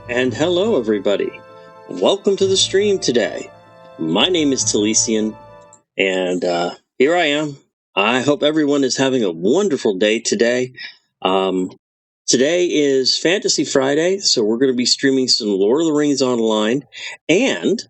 And hello, everybody. Welcome to the stream today. My name is Talesian, and here I am. I hope everyone is having a wonderful day today. Today is Fantasy Friday, so we're going to be streaming some Lord of the Rings online, and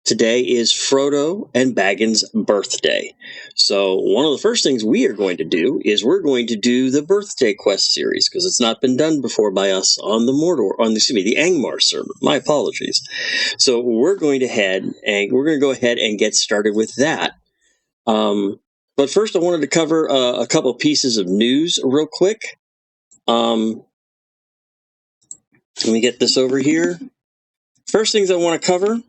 today is Frodo and Baggin's birthday. So one of the first things we are going to do is we're going to do the birthday quest series because it's not been done before by us on the the Angmar server. My apologies. So we're going to go ahead and get started with that. But first, I wanted to cover a couple pieces of news real quick. Let me get this over here. First things I want to cover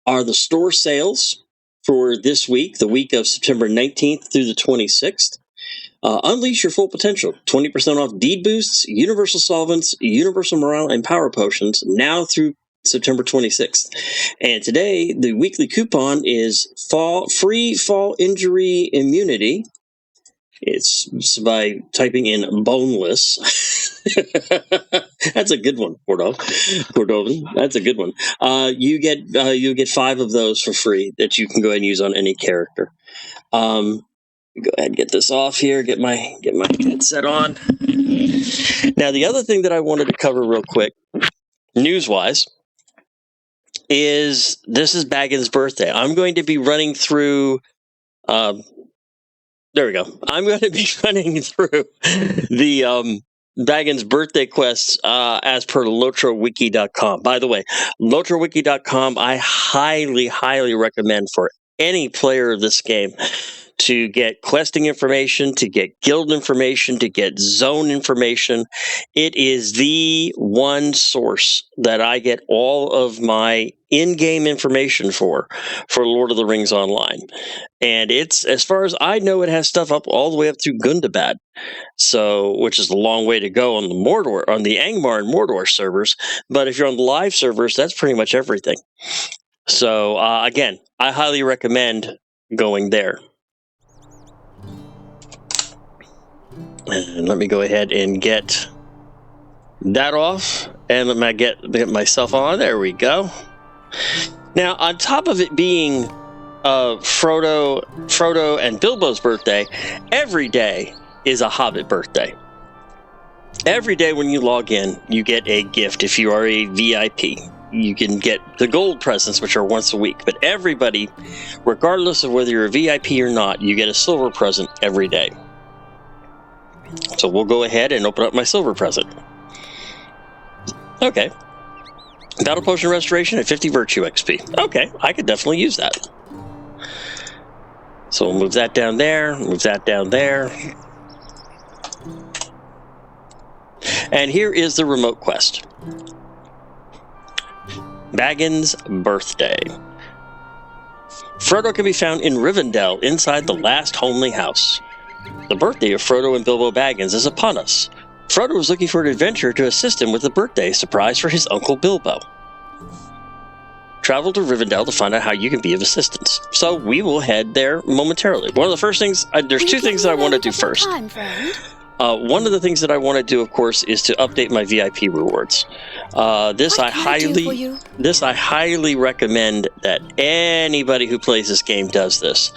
are the store sales for this week, the week of September 19th through the 26th. Unleash your full potential. 20% off deed boosts, universal solvents, universal morale, and power potions now through September 26th. And today, the weekly coupon is free fall injury immunity. It's by typing in boneless. That's a good one, Cordovan. That's a good one. You get 5 of those for free that you can go ahead and use on any character. Go ahead and get this off here. Get my headset on. Now, the other thing that I wanted to cover real quick, news-wise, is this is Baggin's birthday. I'm going to be running through. There we go. I'm going to be running through the Baggin's birthday quests as per LOTROwiki.com. By the way, LOTROwiki.com I highly, highly recommend for any player of this game to get questing information, to get guild information, to get zone information. It is the one source that I get all of my in-game information for Lord of the Rings Online. And it's, as far as I know, it has stuff up all the way up through Gundabad. So, which is a long way to go on the Angmar and Mordor servers. But if you're on the live servers, that's pretty much everything. So, again, I highly recommend going there. And let me go ahead and get that off, and let me get myself on. There we go. Now, on top of it being Frodo and Bilbo's birthday, every day is a Hobbit birthday. Every day when you log in, you get a gift. If you are a VIP, you can get the gold presents, which are once a week. But everybody, regardless of whether you're a VIP or not, you get a silver present every day. So we'll go ahead and open up my silver present. Okay. Battle Potion Restoration at 50 Virtue XP. Okay, I could definitely use that. So we'll move that down there, move that down there. And here is the remote quest. Baggin's birthday. Frodo can be found in Rivendell inside the last homely house. The birthday of Frodo and Bilbo Baggins is upon us. Frodo is looking for an adventurer to assist him with the birthday surprise for his uncle Bilbo. Travel to Rivendell to find out how you can be of assistance. So we will head there momentarily. One of the first things, there's 2 things that I want to do first. One of the things that I want to do, of course, is to update my VIP rewards. This I highly recommend that anybody who plays this game does this.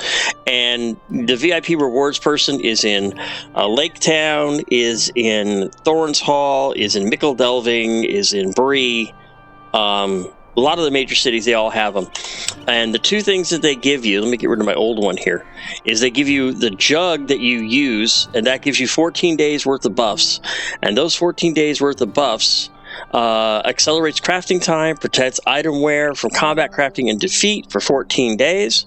And the VIP rewards person is in Lake Town, is in Thorns Hall, is in Mickle Delving, is in Bree. A lot of the major cities, they all have them. And the 2 things that they give you, let me get rid of my old one here, is they give you the jug that you use, and that gives you 14 days worth of buffs. And those 14 days worth of buffs accelerates crafting time, protects item wear from combat crafting and defeat for 14 days.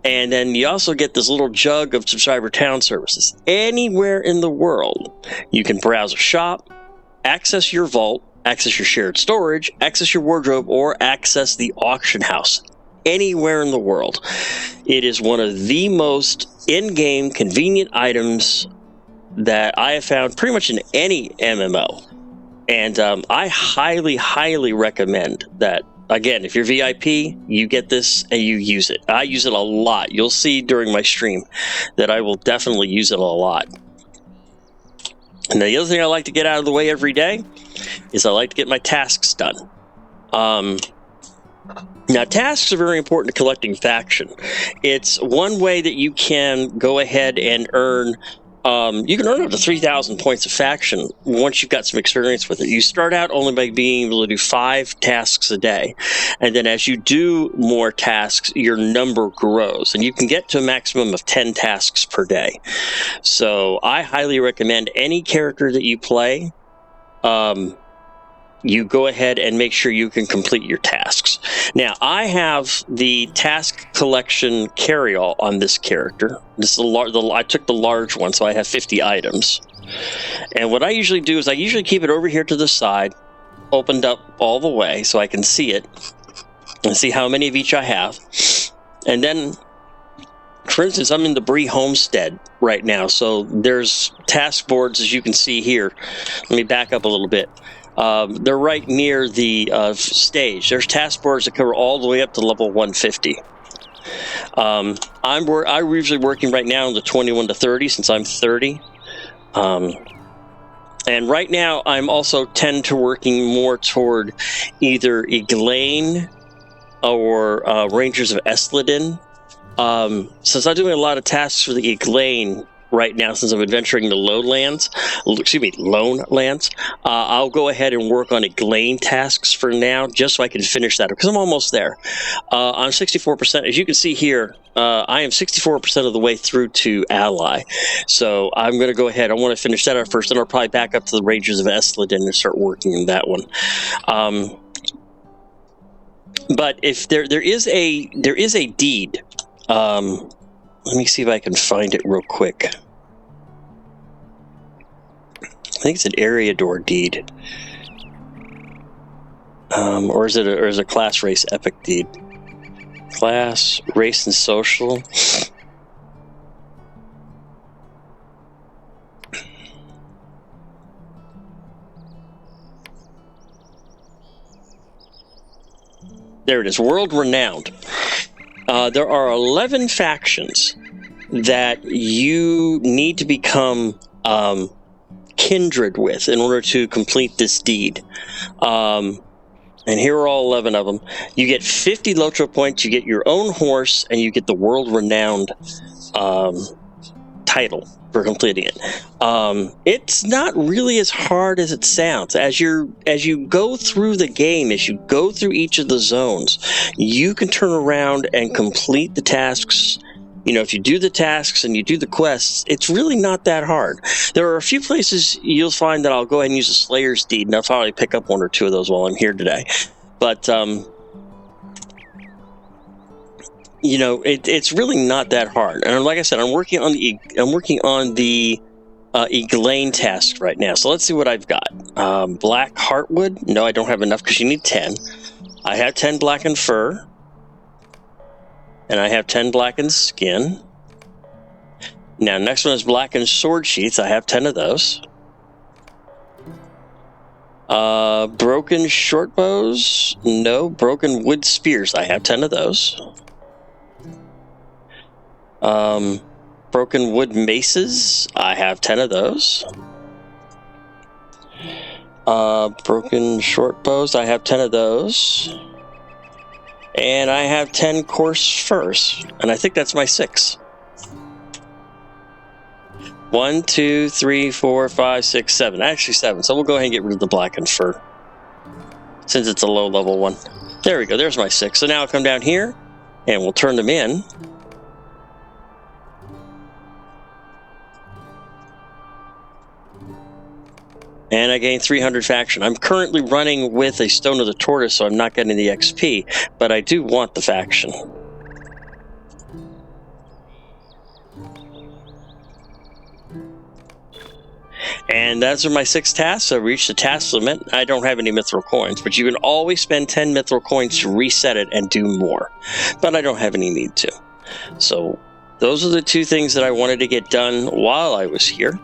And then you also get this little jug of subscriber town services. Anywhere in the world, you can browse a shop, access your vault, access your shared storage, access your wardrobe, or access the auction house. Anywhere in the world. It is one of the most in-game convenient items that I have found pretty much in any MMO. And I highly, highly recommend that. Again, if you're VIP, you get this and you use it. I use it a lot. You'll see during my stream that I will definitely use it a lot. And the other thing I like to get out of the way every day is I like to get my tasks done. Now, tasks are very important to collecting faction. It's one way that you can go ahead and earn. You can earn up to 3,000 points of faction once you've got some experience with it. You start out only by being able to do 5 tasks a day. And then as you do more tasks, your number grows. And you can get to a maximum of 10 tasks per day. So I highly recommend any character that you play, you go ahead and make sure you can complete your tasks. Now, I have the task collection carry-all on this character. This is I took the large one, so I have 50 items. And what I usually do is I usually keep it over here to the side, opened up all the way so I can see it and see how many of each I have. And then, for instance, I'm in the Bree Homestead right now, so there's task boards, as you can see here. Let me back up a little bit. They're right near the stage. There's task boards that cover all the way up to level 150. I'm usually working right now in the 21 to 30 since I'm 30. And right now I'm also tend to working more toward either Eglain or Rangers of Esledin. Since I'm doing a lot of tasks for the Eglain right now, since I'm adventuring the Lone Lands, I'll go ahead and work on Eglain tasks for now, just so I can finish that, because I'm almost there. I'm 64%. As you can see here, I am 64% of the way through to Ally. So I'm going to go ahead. I want to finish that up first, and I'll probably back up to the Rangers of Esledin and start working on that one. But if there is a deed. Let me see if I can find it real quick. I think it's an Eriador deed. Or is it a class, race, epic deed? Class, race, and social. There it is, world renowned. There are 11 factions that you need to become kindred with in order to complete this deed. And here are all 11 of them. You get 50 LOTRO points, you get your own horse, and you get the world-renowned title for completing it. It's not really as hard as it sounds. As you go through the game, as you go through each of the zones, you can turn around and complete the tasks. You know, if you do the tasks and you do the quests, it's really not that hard. There are a few places you'll find that I'll go ahead and use a Slayer's Deed, and I'll probably pick up 1 or 2 of those while I'm here today. But you know, it's really not that hard. And like I said, I'm working on the Eglain task right now. So let's see what I've got. Black Heartwood. No, I don't have enough because you need 10. I have 10 blackened fur. And I have 10 blackened skin. Now, next one is blackened sword sheaths. I have 10 of those. Broken short bows. No. Broken wood spears. I have 10 of those. Broken wood maces. I have 10 of those. Broken short bows. I have 10 of those. And I have 10 coarse furs. And I think that's my 6. 1, 2, 3, 4, 5, 6, 7. Actually 7. So we'll go ahead and get rid of the blackened fur, since it's a low level one. There we go. There's my 6. So now I'll come down here and we'll turn them in. And I gained 300 faction. I'm currently running with a Stone of the Tortoise, so I'm not getting the XP, but I do want the faction. And those are my 6 tasks. I reached the task limit. I don't have any mithril coins, but you can always spend 10 mithril coins to reset it and do more. But I don't have any need to. So those are the 2 things that I wanted to get done while I was here.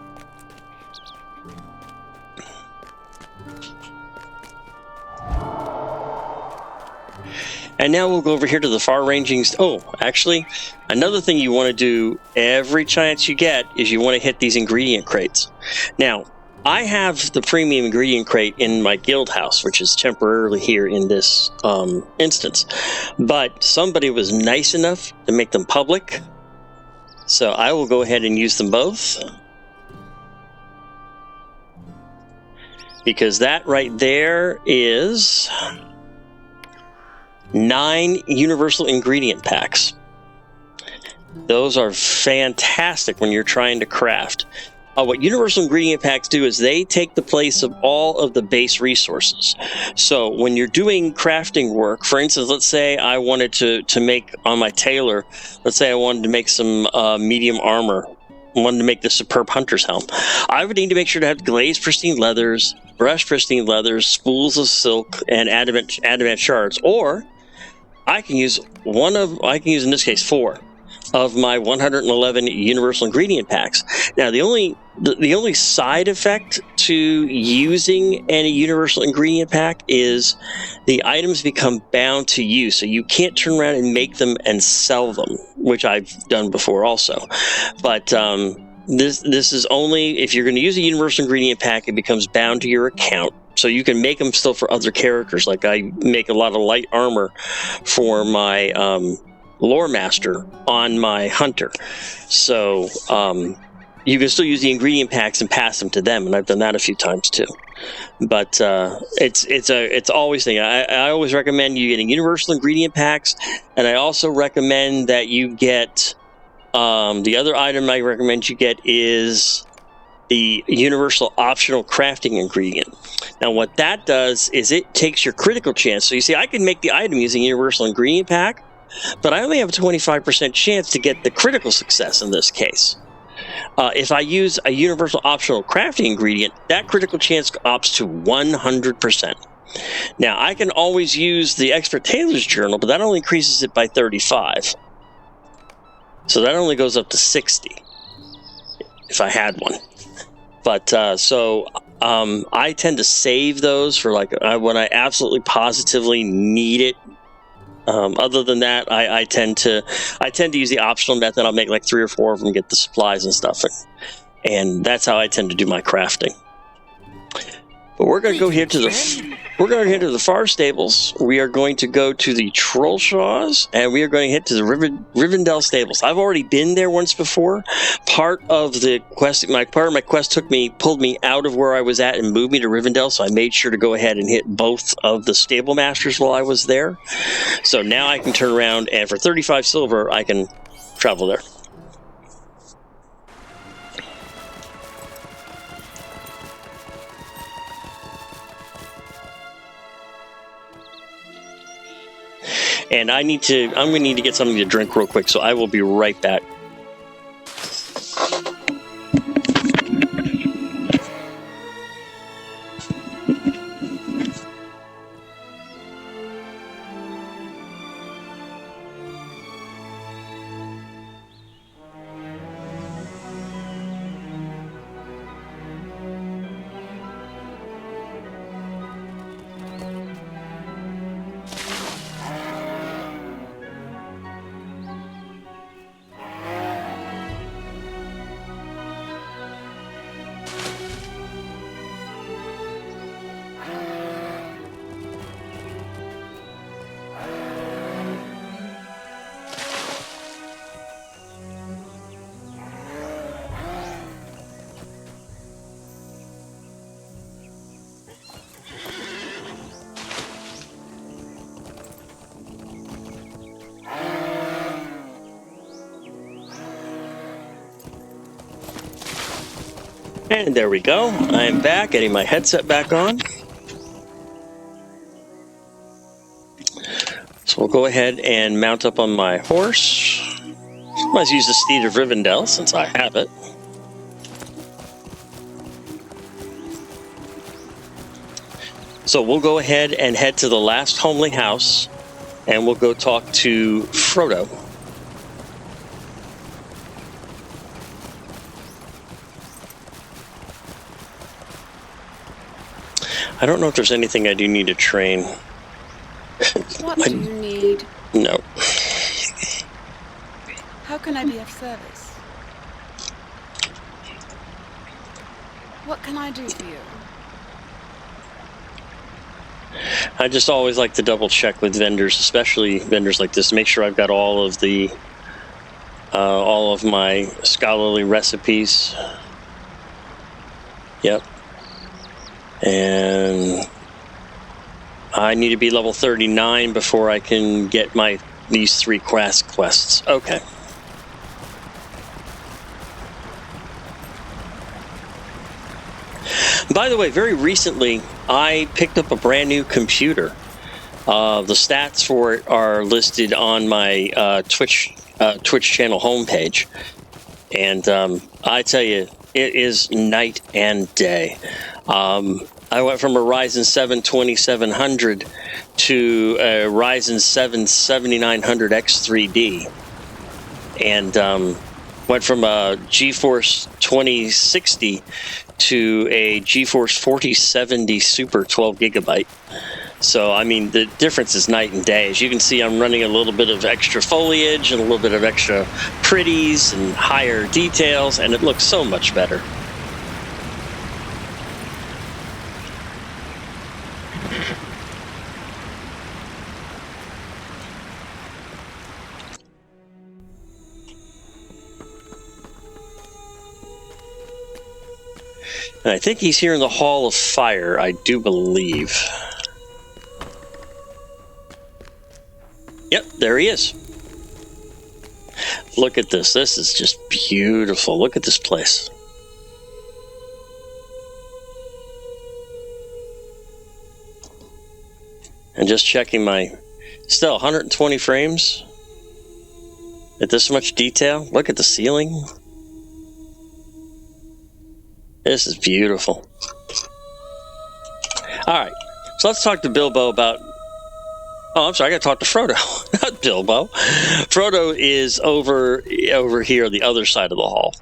And now we'll go over here to the far-ranging... Oh, actually, another thing you want to do every chance you get is you want to hit these ingredient crates. Now, I have the premium ingredient crate in my guild house, which is temporarily here in this instance. But somebody was nice enough to make them public, so I will go ahead and use them both. Because that right there is 9 universal ingredient packs. Those are fantastic when you're trying to craft. What universal ingredient packs do is they take the place of all of the base resources. So when you're doing crafting work, for instance, let's say I wanted to make on my tailor, let's say I wanted to make some medium armor, I wanted to make the superb hunter's helm. I would need to make sure to have glazed pristine leathers, brushed pristine leathers, spools of silk, and adamant shards. Or I can use in this case 4 of my 111 universal ingredient packs. Now the only side effect to using any universal ingredient pack is the items become bound to you, so you can't turn around and make them and sell them, which I've done before also. But this is only if you're going to use a universal ingredient pack, it becomes bound to your account. So you can make them still for other characters. Like I make a lot of light armor for my lore master on my hunter. So you can still use the ingredient packs and pass them to them, and I've done that a few times too. But it's always thing. I always recommend you getting universal ingredient packs, and I also recommend that you get the other item I recommend you get is the universal optional crafting ingredient. Now what that does is it takes your critical chance. So you see, I can make the item using universal ingredient pack, but I only have a 25% chance to get the critical success in this case. If I use a universal optional crafting ingredient, that critical chance ups to 100%. Now, I can always use the expert tailor's journal, but that only increases it by 35. So that only goes up to 60 if I had one. But I tend to save those for when I absolutely positively need it. Other than that, I tend to use the optional method. I'll make like 3 or 4 of them, get the supplies and stuff, and that's how I tend to do my crafting. But we're going to go here to the far stables. We are going to go to the Trollshaws, and we are going to head to the Rivendell stables. I've already been there once before. Part of my quest pulled me out of where I was at and moved me to Rivendell, so I made sure to go ahead and hit both of the stable masters while I was there. So now I can turn around, and for 35 silver, I can travel there. And I'm going to need to get something to drink real quick, so I will be right back. And there we go. I am back, getting my headset back on. So we'll go ahead and mount up on my horse. Let's use the Steed of Rivendell since I have it. So we'll go ahead and head to the last homely house, and we'll go talk to Frodo. I don't know if there's anything I do need to train. What do you need? No. How can I be of service? What can I do for you? I just always like to double check with vendors, especially vendors like this, to make sure I've got all of my scholarly recipes. Yep. And I need to be level 39 before I can get these 3 quests. Okay. By the way, very recently, I picked up a brand new computer. The stats for it are listed on my Twitch channel homepage. And I tell you, it is night and day. I went from a Ryzen 7 2700 to a Ryzen 7 7900 X3D. And went from a GeForce 2060 to a GeForce 4070 Super 12 gigabyte. So, I mean, the difference is night and day. As you can see, I'm running a little bit of extra foliage and a little bit of extra pretties and higher details, and it looks so much better. And I think he's here in the Hall of Fire, I do believe. Yep, there he is. Look at this. This is just beautiful. Look at this place. And just checking still 120 frames. At this much detail. Look at the ceiling. This is beautiful. Alright, so let's talk to Bilbo about... Oh, I'm sorry, I gotta talk to Frodo, not Bilbo. Frodo is over here, the other side of the hall.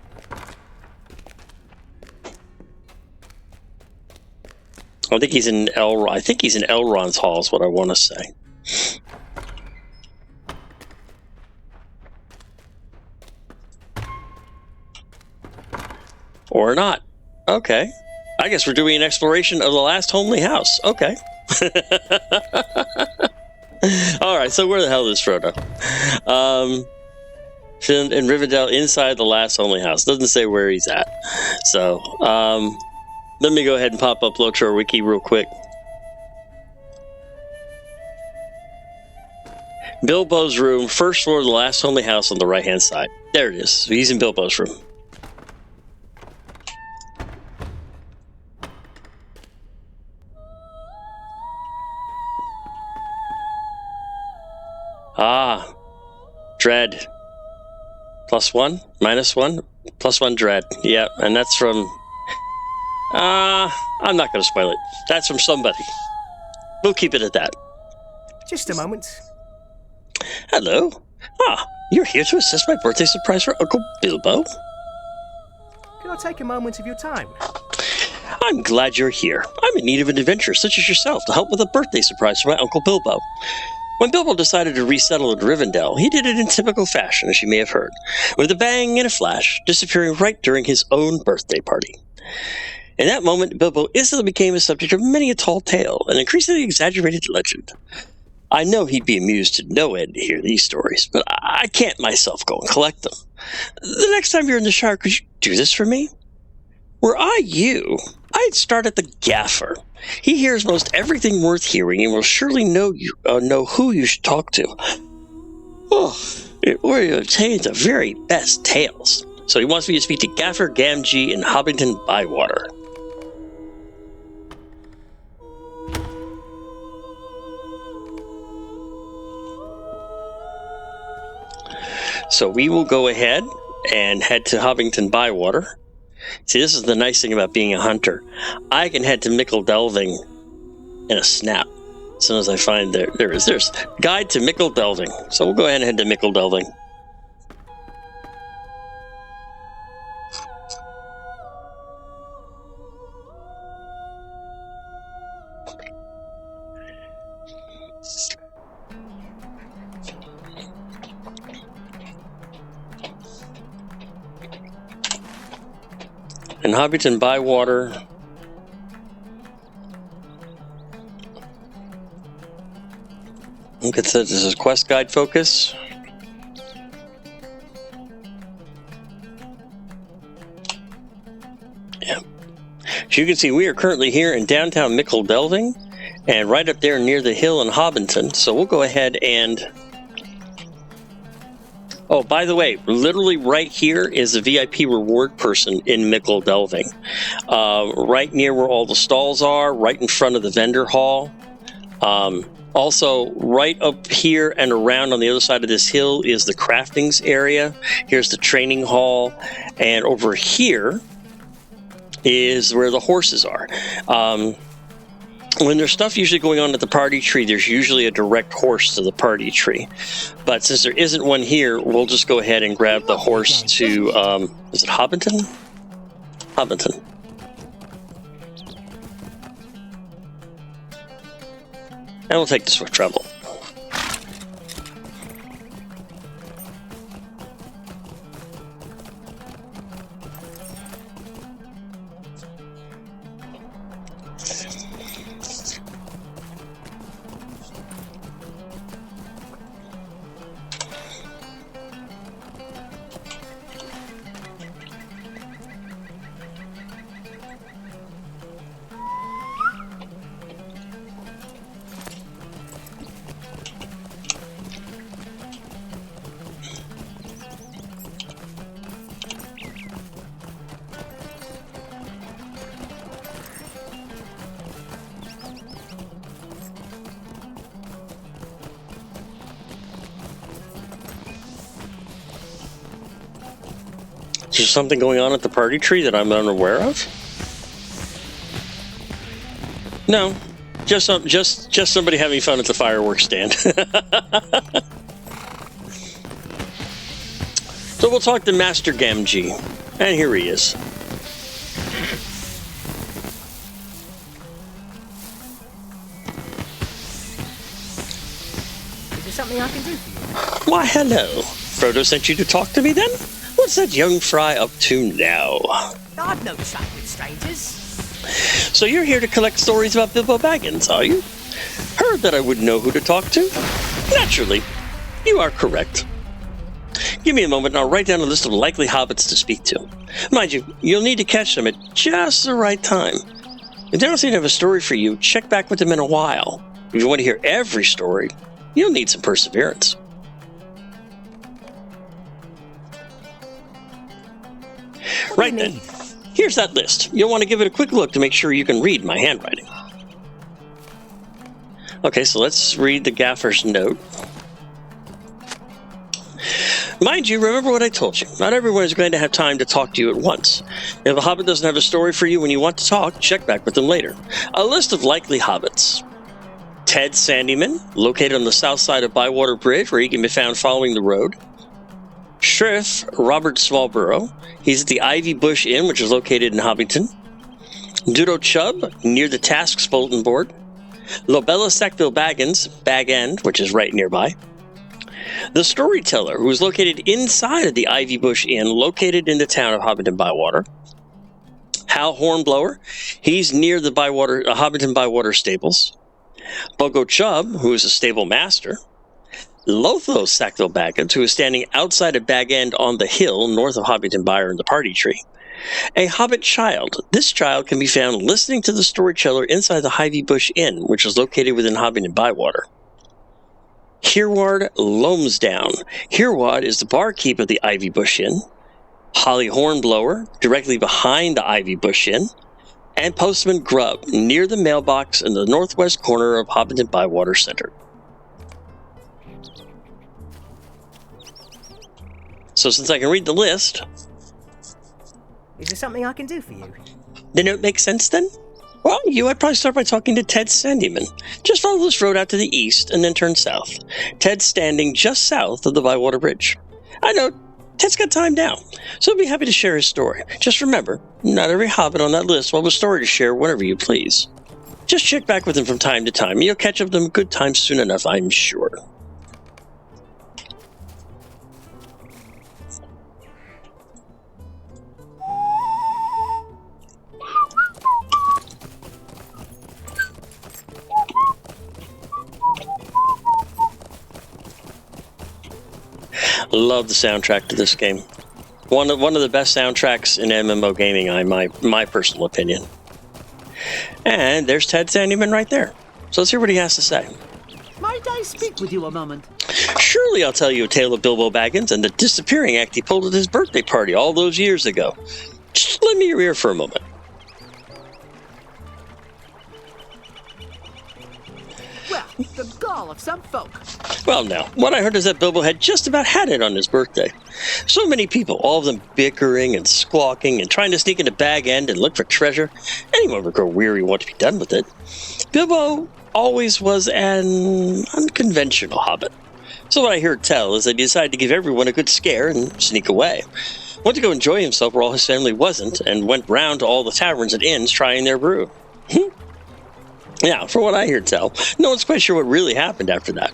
I think he's in Elrond's hall is what I want to say. Or not. Okay. I guess we're doing an exploration of the last homely house. Okay. Alright, so where the hell is Frodo? In Rivendell, inside the last homely house. Doesn't say where he's at. So, let me go ahead and pop up LOTRO Wiki real quick. Bilbo's room, first floor of the last homely house on the right-hand side. There it is. So he's in Bilbo's room. Ah, dread. +1, -1, +1 dread. Yeah, and that's from... I'm not going to spoil it. That's from somebody. We'll keep it at that. Just a moment. Hello. Ah, you're here to assist my birthday surprise for Uncle Bilbo? Can I take a moment of your time? I'm glad you're here. I'm in need of an adventure such as yourself to help with a birthday surprise for my Uncle Bilbo. When Bilbo decided to resettle in Rivendell, he did it in typical fashion, as you may have heard, with a bang and a flash, disappearing right during his own birthday party. In that moment, Bilbo instantly became the subject of many a tall tale, an increasingly exaggerated legend. I know he'd be amused to no end to hear these stories, but I can't myself go and collect them. The next time you're in the Shire, could you do this for me? Were I you, I'd start at the Gaffer. He hears most everything worth hearing and will surely know who you should talk to. Oh, where you obtain the very best tales. So he wants me to speak to Gaffer, Gamg, and Hobbiton Bywater. So we will go ahead and head to Hobbiton Bywater. See, this is the nice thing about being a hunter. I can head to Mickle Delving in a snap. As soon as I find there's Guide to Mickle Delving. So we'll go ahead and head to Mickle Delving. And Hobbiton Bywater. Look at this. This is quest guide focus. Yeah. So you can see we are currently here in downtown Mickle Delving, and right up there near the hill in Hobbiton. So we'll go ahead and... Oh, by the way, literally right here is a VIP reward person in Mickle Delving. Right near where all the stalls are, right in front of the vendor hall. Also, right up here and around on the other side of this hill is the craftings area. Here's the training hall. And over here is where the horses are. When there's stuff usually going on at the party tree, there's usually a direct horse to the party tree. But since there isn't one here, we'll just go ahead and grab the horse to, is it Hobbiton? Hobbiton. And we'll take the swift travel. Is there something going on at the party tree that I'm unaware of? No, just somebody having fun at the fireworks stand. So we'll talk to Master Gamg, and here he is. Is there something I can do for you? Why, hello. Frodo sent you to talk to me then? What's that young fry up to now? I've no chat with strangers. So you're here to collect stories about Bilbo Baggins, are you? Heard that I wouldn't know who to talk to? Naturally. You are correct. Give me a moment and I'll write down a list of likely hobbits to speak to. Mind you, you'll need to catch them at just the right time. If they don't seem to have a story for you, check back with them in a while. If you want to hear every story, you'll need some perseverance. Right then, here's that list. You'll want to give it a quick look to make sure you can read my handwriting. Okay, so let's read the gaffer's note. Mind you, remember what I told you. Not everyone is going to have time to talk to you at once. If a hobbit doesn't have a story for you when you want to talk, check back with them later. A list of likely hobbits. Ted Sandyman, located on the south side of Bywater Bridge, where he can be found following the road. Sheriff Robert Smallborough. He's at the Ivy Bush Inn, which is located in Hobbiton. Dudo Chubb, near the Tasks bulletin board. Lobella Sackville Baggins, Bag End, which is right nearby. The Storyteller, who is located inside of the Ivy Bush Inn, located in the town of Hobbiton Bywater. Hal Hornblower, he's near the Hobbiton Bywater stables. Bogo Chubb, who is a stable master. Lotho Sackville Baggins, who is standing outside of Bag End on the hill north of Hobbiton Byre in the party tree. A Hobbit child. This child can be found listening to the Storyteller inside the Ivy Bush Inn, which is located within Hobbiton Bywater. Hereward Lomsdown. Hereward is the barkeep of the Ivy Bush Inn. Holly Hornblower, directly behind the Ivy Bush Inn. And Postman Grub, near the mailbox in the northwest corner of Hobbiton Bywater Center. So since I can read the list... Is there something I can do for you? The note makes sense then? Well, I'd probably start by talking to Ted Sandyman. Just follow this road out to the east and then turn south. Ted's standing just south of the Bywater Bridge. I know, Ted's got time now, so he'll be happy to share his story. Just remember, not every hobbit on that list will have a story to share whenever you please. Just check back with him from time to time, and you'll catch up with them good times soon enough, I'm sure. Love the soundtrack to this game. One of the best soundtracks in MMO gaming, in my personal opinion. And there's Ted Sandyman right there. So let's hear what he has to say. Might I speak with you a moment? Surely I'll tell you a tale of Bilbo Baggins and the disappearing act he pulled at his birthday party all those years ago. Just lend me your ear for a moment. Well, the gall of some folk. Well, now, what I heard is that Bilbo had just about had it on his birthday. So many people, all of them bickering and squawking and trying to sneak into Baggin and look for treasure. Anyone would grow weary and want to be done with it. Bilbo always was an unconventional hobbit. So what I heard tell is that he decided to give everyone a good scare and sneak away. Went to go enjoy himself where all his family wasn't, and went round to all the taverns and inns trying their brew. Yeah, from what I hear tell, no one's quite sure what really happened after that.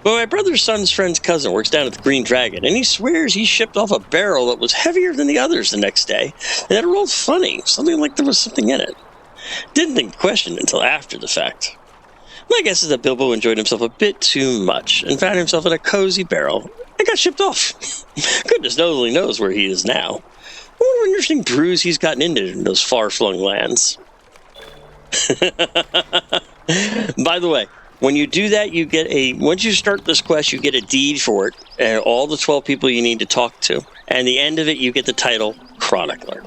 But my brother's son's friend's cousin works down at the Green Dragon, and he swears he shipped off a barrel that was heavier than the others the next day, and that it rolled funny, something like there was something in it. Didn't think to question it until after the fact. My guess is that Bilbo enjoyed himself a bit too much, and found himself in a cozy barrel, and got shipped off. Goodness only knows where he is now. I wonder what interesting brews he's gotten into in those far-flung lands. By the way, when you do that, you get once you start this quest, you get a deed for it, and all the 12 people you need to talk to. And the end of it, you get the title Chronicler.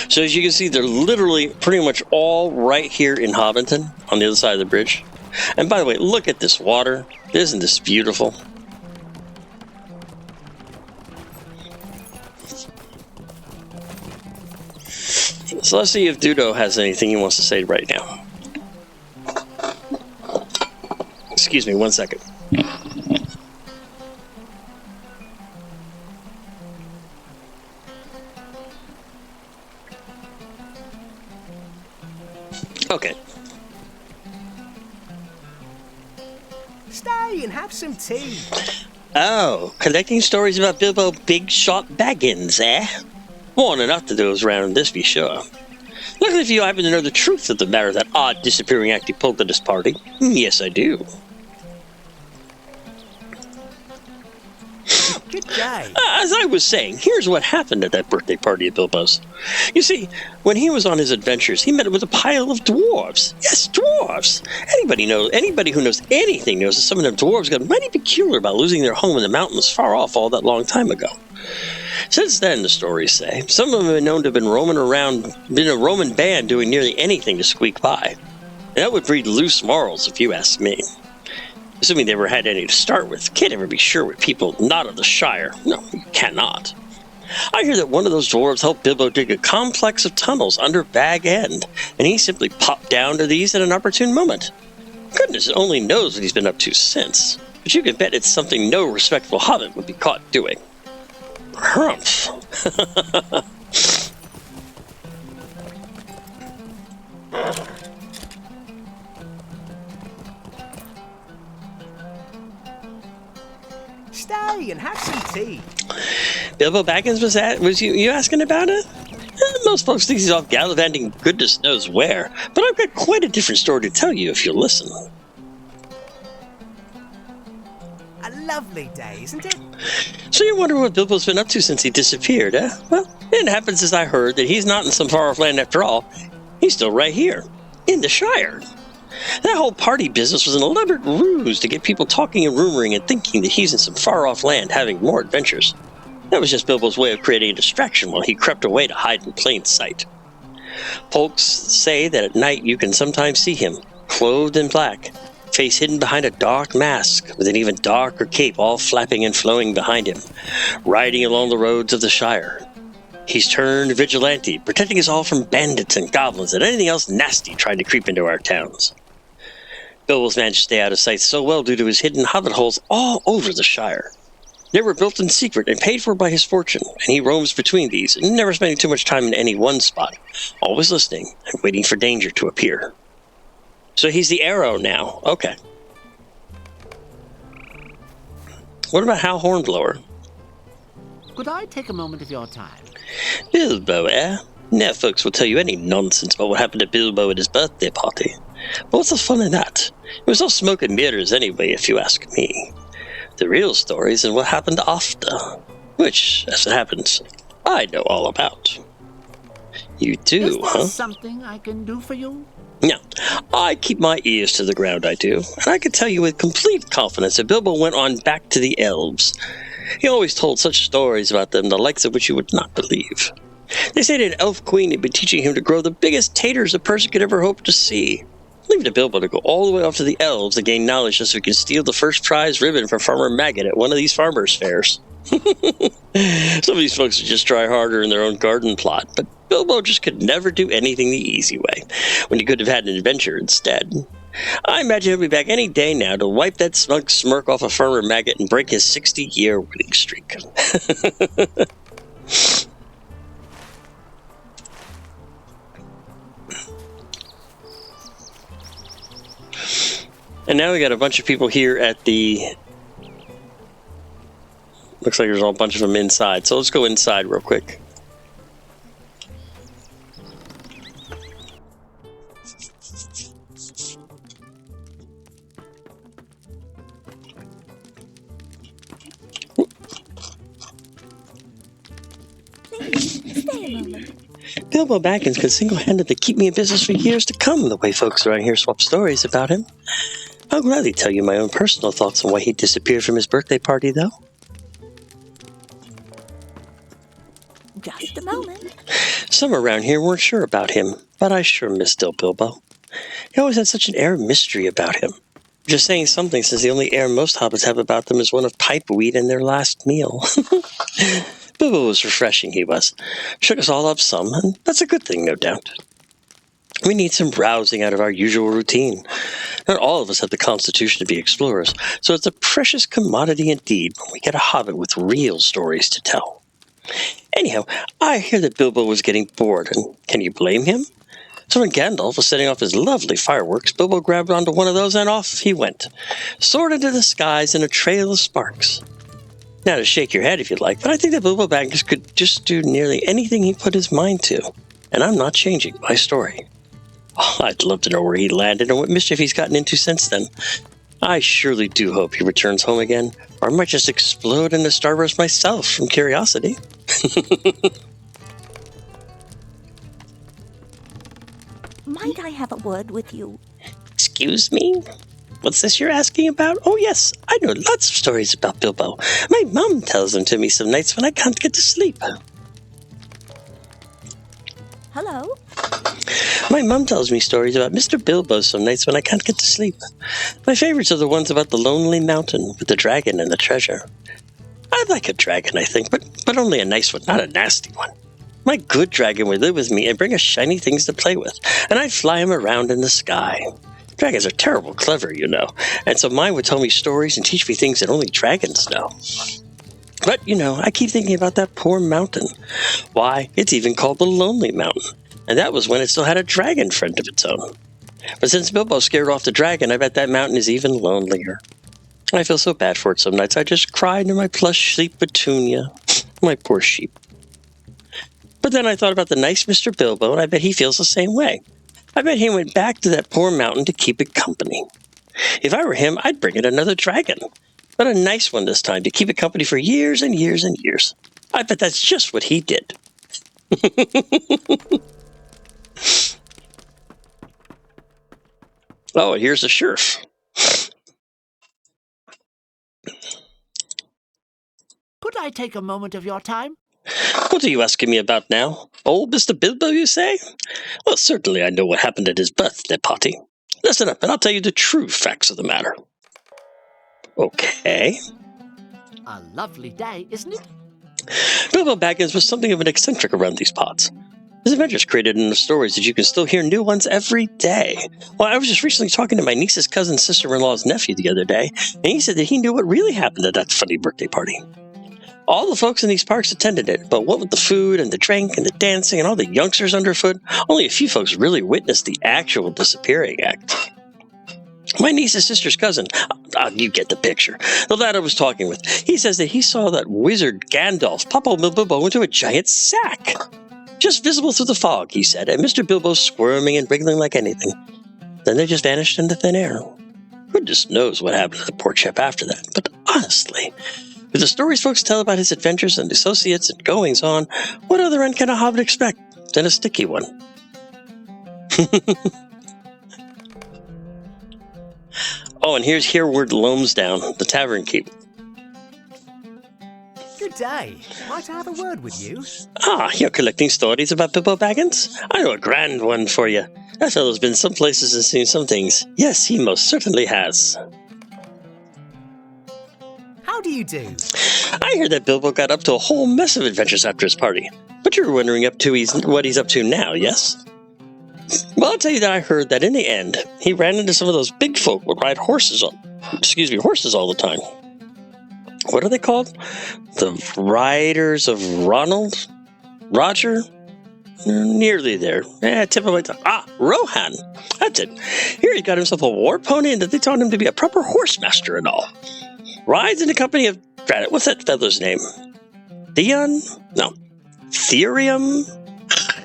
So as you can see, they're literally pretty much all right here in Hobbiton, on the other side of the bridge. And by the way, look at this water. Isn't this beautiful? So let's see if Dudo has anything he wants to say right now. Excuse me, 1 second. Okay. Stay and have some tea. Oh, collecting stories about Bilbo Big Shot Baggins, eh? More than enough to do us around this, be sure. Luckily for you, I happen to know the truth of the matter, that odd disappearing act he pulled at this party. Yes, I do. Good day. As I was saying, here's what happened at that birthday party of Bilbo's. You see, when he was on his adventures, he met with a pile of dwarves. Yes, dwarves. Anybody who knows anything knows that some of them dwarves got mighty peculiar about losing their home in the mountains far off all that long time ago. Since then, the stories say, some of them have been known to have been a Roman band doing nearly anything to squeak by. And that would breed loose morals, if you ask me. Assuming they ever had any to start with, can't ever be sure with people not of the Shire. No, you cannot. I hear that one of those dwarves helped Bilbo dig a complex of tunnels under Bag End, and he simply popped down to these at an opportune moment. Goodness only knows what he's been up to since, but you can bet it's something no respectable hobbit would be caught doing. Humph. Stay and have some tea. Bilbo Baggins was you asking about it? Most folks think he's off gallivanting goodness knows where, but I've got quite a different story to tell you if you'll listen. A lovely day, isn't it? So you're wondering what Bilbo's been up to since he disappeared, eh? Well, it happens as I heard that he's not in some far-off land after all. He's still right here, in the Shire. That whole party business was an elaborate ruse to get people talking and rumoring and thinking that he's in some far-off land having more adventures. That was just Bilbo's way of creating a distraction while he crept away to hide in plain sight. Folks say that at night you can sometimes see him, clothed in black, face hidden behind a dark mask, with an even darker cape all flapping and flowing behind him, riding along the roads of the Shire. He's turned vigilante, protecting us all from bandits and goblins and anything else nasty trying to creep into our towns. Bilbo's managed to stay out of sight so well due to his hidden hobbit holes all over the Shire. They were built in secret and paid for by his fortune, and he roams between these, never spending too much time in any one spot, always listening and waiting for danger to appear. So he's the Arrow now. Okay. What about Hal Hornblower? Could I take a moment of your time? Bilbo, eh? Now folks will tell you any nonsense about what happened to Bilbo at his birthday party. But what's the fun in that? It was all smoke and mirrors anyway, if you ask me. The real stories and what happened after, which, as it happens, I know all about. You do, Is there huh? something I can do for you? No, I keep my ears to the ground, I do, and I can tell you with complete confidence that Bilbo went on back to the elves. He always told such stories about them, the likes of which you would not believe. They say that an elf queen had been teaching him to grow the biggest taters a person could ever hope to see. Leave it to Bilbo to go all the way off to the elves to gain knowledge just so he can steal the first prize ribbon from Farmer Maggot at one of these farmers' fairs. Some of these folks would just try harder in their own garden plot, but Bilbo just could never do anything the easy way, when he could have had an adventure instead. I imagine he'll be back any day now to wipe that smug smirk off of Farmer Maggot and break his 60-year winning streak. And now we got a bunch of people here at the... Looks like there's a bunch of them inside, so let's go inside real quick. Please, stay a moment. Bilbo Baggins could single-handedly keep me in business for years to come, the way folks around here swap stories about him. I'll gladly tell you my own personal thoughts on why he disappeared from his birthday party, though. Just a moment. Some around here weren't sure about him, but I sure missed old Bilbo. He always had such an air of mystery about him. Just saying something, since the only air most hobbits have about them is one of pipeweed in their last meal. Bilbo was refreshing, he was. Shook us all up some, and that's a good thing, no doubt. We need some rousing out of our usual routine. Not all of us have the constitution to be explorers, so it's a precious commodity indeed when we get a hobbit with real stories to tell. Anyhow, I hear that Bilbo was getting bored, and can you blame him? So when Gandalf was setting off his lovely fireworks, Bilbo grabbed onto one of those and off he went, soared into the skies in a trail of sparks. Now to shake your head if you'd like, but I think that Bilbo Baggins could just do nearly anything he put his mind to, and I'm not changing my story. Oh, I'd love to know where he landed and what mischief he's gotten into since then. I surely do hope he returns home again, or I might just explode into starburst myself from curiosity. Might I have a word with you? Excuse me? What's this you're asking about? Oh yes, I know lots of stories about Bilbo. My mom tells them to me some nights when I can't get to sleep. Hello? My mom tells me stories about Mr. Bilbo some nights when I can't get to sleep. My favorites are the ones about the Lonely Mountain with the dragon and the treasure. I'd like a dragon, I think, but only a nice one, not a nasty one. My good dragon would live with me and bring us shiny things to play with, and I'd fly him around in the sky. Dragons are terrible clever, you know, and so mine would tell me stories and teach me things that only dragons know. But, you know, I keep thinking about that poor mountain. Why, it's even called the Lonely Mountain, and that was when it still had a dragon friend of its own. But since Bilbo scared off the dragon, I bet that mountain is even lonelier. I feel so bad for it some nights. I just cry into my plush sheep Petunia. My poor sheep. But then I thought about the nice Mr. Bilbo, and I bet he feels the same way. I bet he went back to that poor mountain to keep it company. If I were him, I'd bring it another dragon. But a nice one this time, to keep it company for years and years and years. I bet that's just what he did. Oh, and here's the sheriff. Could I take a moment of your time? What are you asking me about now? Old Mr. Bilbo, you say? Well, certainly I know what happened at his birthday party. Listen up, and I'll tell you the true facts of the matter. Okay. A lovely day, isn't it? Bilbo Baggins was something of an eccentric around these parts. His adventures created enough stories that you can still hear new ones every day. Well, I was just recently talking to my niece's cousin's sister-in-law's nephew the other day, and he said that he knew what really happened at that funny birthday party. All the folks in these parks attended it, but what with the food and the drink and the dancing and all the youngsters underfoot, only a few folks really witnessed the actual disappearing act. My niece's sister's cousin, you get the picture, the lad I was talking with, he says that he saw that wizard Gandalf pop old Bilbo into a giant sack. Just visible through the fog, he said, and Mr. Bilbo squirming and wriggling like anything. Then they just vanished into thin air. Goodness knows what happened to the poor chap after that. But honestly, with the stories folks tell about his adventures and associates and goings-on, what other end can a hobbit expect than a sticky one? Oh, and here's Hereward Loamsdown, the tavern keep. Good day. Might I have a word with you? Ah, you're collecting stories about Bilbo Baggins? I know a grand one for you. That fellow's been some places and seen some things. Yes, he most certainly has. How do you do? I hear that Bilbo got up to a whole mess of adventures after his party. But you're wondering what he's up to now, yes? Well, I'll tell you that I heard that in the end, he ran into some of those big folk who ride horses all the time. What are they called? The Riders of Ronald? Roger? Nearly there. Tip of my tongue. Ah, Rohan. That's it. Here he got himself a war pony and that they taught him to be a proper horsemaster and all. Rides in the company of... What's that fellow's name? Theon? No. Therium?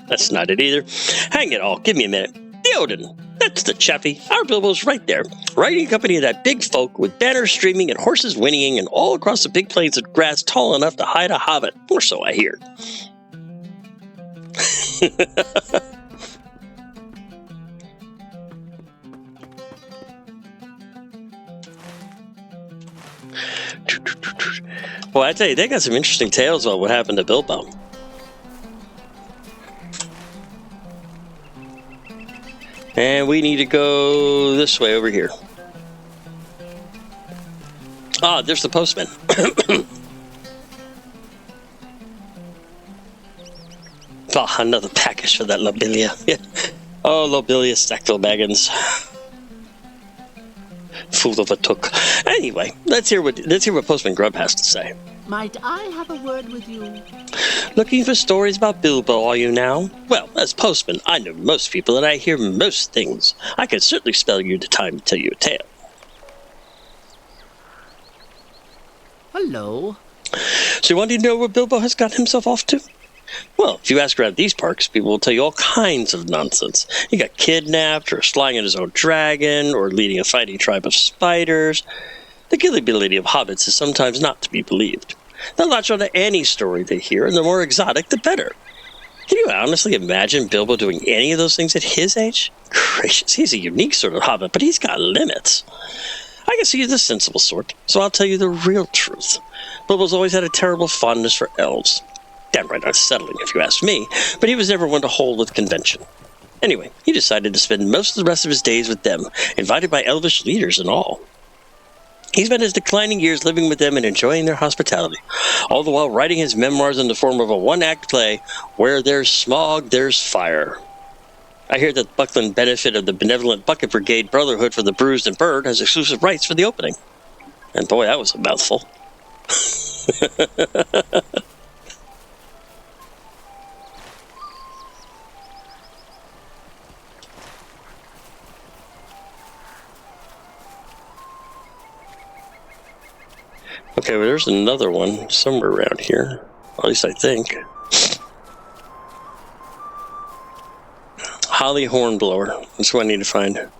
That's not it either. Hang it all. Give me a minute. Theoden. That's the chappie. Our Bilbo's right there. Riding company of that big folk with banners streaming and horses whinnying and all across the big plains of grass tall enough to hide a hobbit. Or so I hear. Well, I tell you, they got some interesting tales about what happened to Bilbo. And we need to go this way over here. Ah, there's the postman. Oh, another package for that Lobelia. Yeah. Oh, Lobelia Sackville Baggins. Fool of a took. Anyway, let's hear what Postman Grub has to say. Might I have a word with you? Looking for stories about Bilbo, are you now? Well, as postman, I know most people and I hear most things. I can certainly spare you the time to tell you a tale. Hello. So you want to know where Bilbo has gotten himself off to? Well, if you ask around these parks, people will tell you all kinds of nonsense. He got kidnapped, or flying on his own dragon, or leading a fighting tribe of spiders. The gullibility of hobbits is sometimes not to be believed. They'll latch on to any story they hear, and the more exotic, the better. Can you honestly imagine Bilbo doing any of those things at his age? Gracious, he's a unique sort of hobbit, but he's got limits. I guess he's the sensible sort, so I'll tell you the real truth. Bilbo's always had a terrible fondness for elves. Downright unsettling, if you ask me, but he was never one to hold with convention. Anyway, he decided to spend most of the rest of his days with them, invited by elvish leaders and all. He spent his declining years living with them and enjoying their hospitality, all the while writing his memoirs in the form of a one-act play, Where There's Smog, There's Fire. I hear that Buckland benefit of the benevolent Bucket Brigade Brotherhood for the Bruised and Bird has exclusive rights for the opening. And boy, that was a mouthful. Okay, well, there's another one somewhere around here. At least I think. Holly Hornblower. That's what I need to find.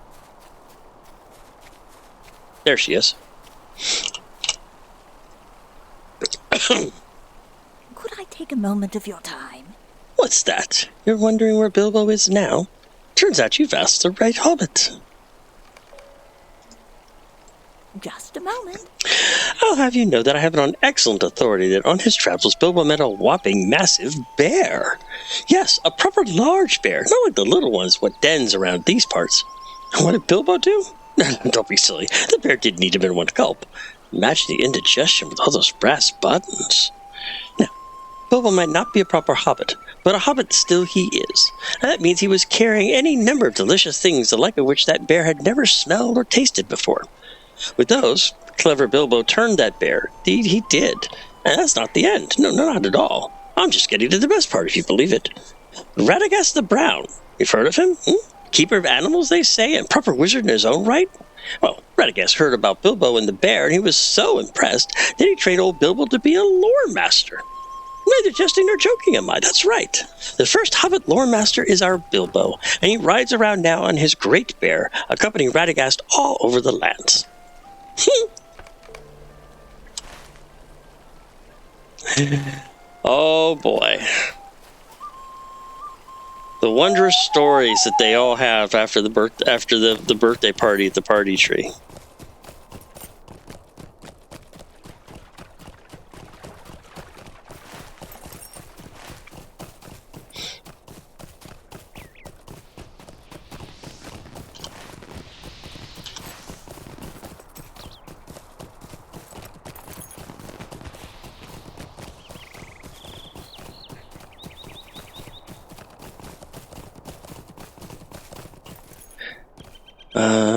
There she is. Could I take a moment of your time? What's that? You're wondering where Bilbo is now? Turns out you've asked the right hobbit. Just a moment. I'll have you know that I have it on excellent authority that on his travels Bilbo met a whopping massive bear. Yes, a proper large bear, not like the little ones what dens around these parts. What did Bilbo do? Don't be silly. The bear didn't eat him in one gulp. Imagine the indigestion with all those brass buttons. Now, Bilbo might not be a proper hobbit, but a hobbit still he is. And that means he was carrying any number of delicious things the like of which that bear had never smelled or tasted before. With those, clever Bilbo turned that bear. Indeed, he did. And that's not the end. No, not at all. I'm just getting to the best part, if you believe it. Radagast the Brown. You've heard of him? Keeper of animals, they say, and proper wizard in his own right? Well, Radagast heard about Bilbo and the bear, and he was so impressed that he trained old Bilbo to be a lore master. Neither jesting nor joking am I, that's right. The first Hobbit lore master is our Bilbo, and he rides around now on his great bear, accompanying Radagast all over the lands. Oh boy. The wondrous stories that they all have after the birthday party at the party tree.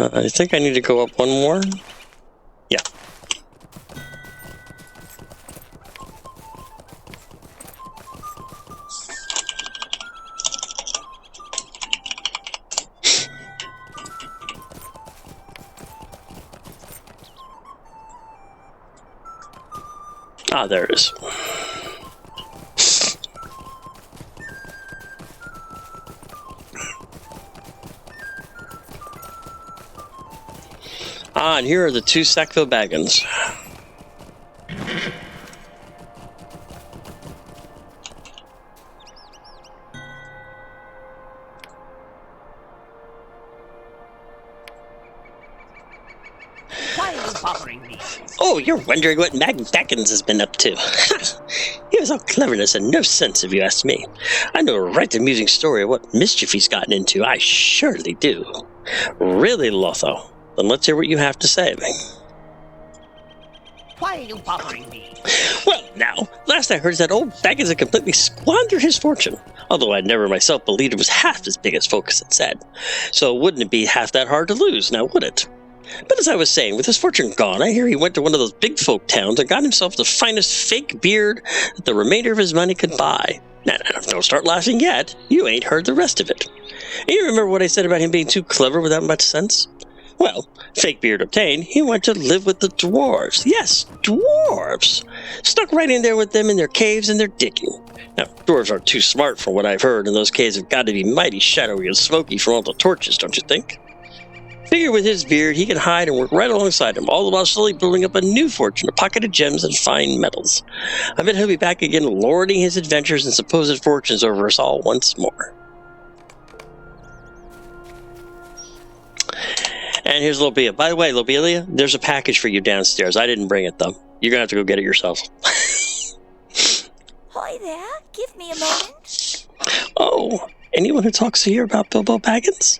I think I need to go up one more. Yeah. Ah, there it is. Ah, and here are the 2 Sackville Baggins. Why are you bothering me? Oh, you're wondering what Baggins has been up to. He was all cleverness and no sense, if you ask me. I know a right amusing story of what mischief he's gotten into. I surely do. Really, Lotho? Then let's hear what you have to say. Why are you bothering me? Well, now, last I heard is that old Baggins had completely squandered his fortune, although I'd never myself believed it was half as big as folks had said. So wouldn't it be half that hard to lose, now would it? But as I was saying, with his fortune gone, I hear he went to one of those big folk towns and got himself the finest fake beard that the remainder of his money could buy. Now, don't start laughing yet. You ain't heard the rest of it. And you remember what I said about him being too clever without much sense? Well, fake beard obtained, he went to live with the dwarves. Yes, dwarves! Stuck right in there with them in their caves and their digging. Now, dwarves aren't too smart from what I've heard, and those caves have got to be mighty shadowy and smoky from all the torches, don't you think? Figure with his beard, he can hide and work right alongside him, all the while slowly building up a new fortune, a pocket of gems and fine metals. I bet he'll be back again lording his adventures and supposed fortunes over us all once more. And here's Lobelia. By the way, Lobelia, there's a package for you downstairs. I didn't bring it, though. You're going to have to go get it yourself. Hi there. Give me a moment. Oh, anyone who talks here about Bilbo Baggins?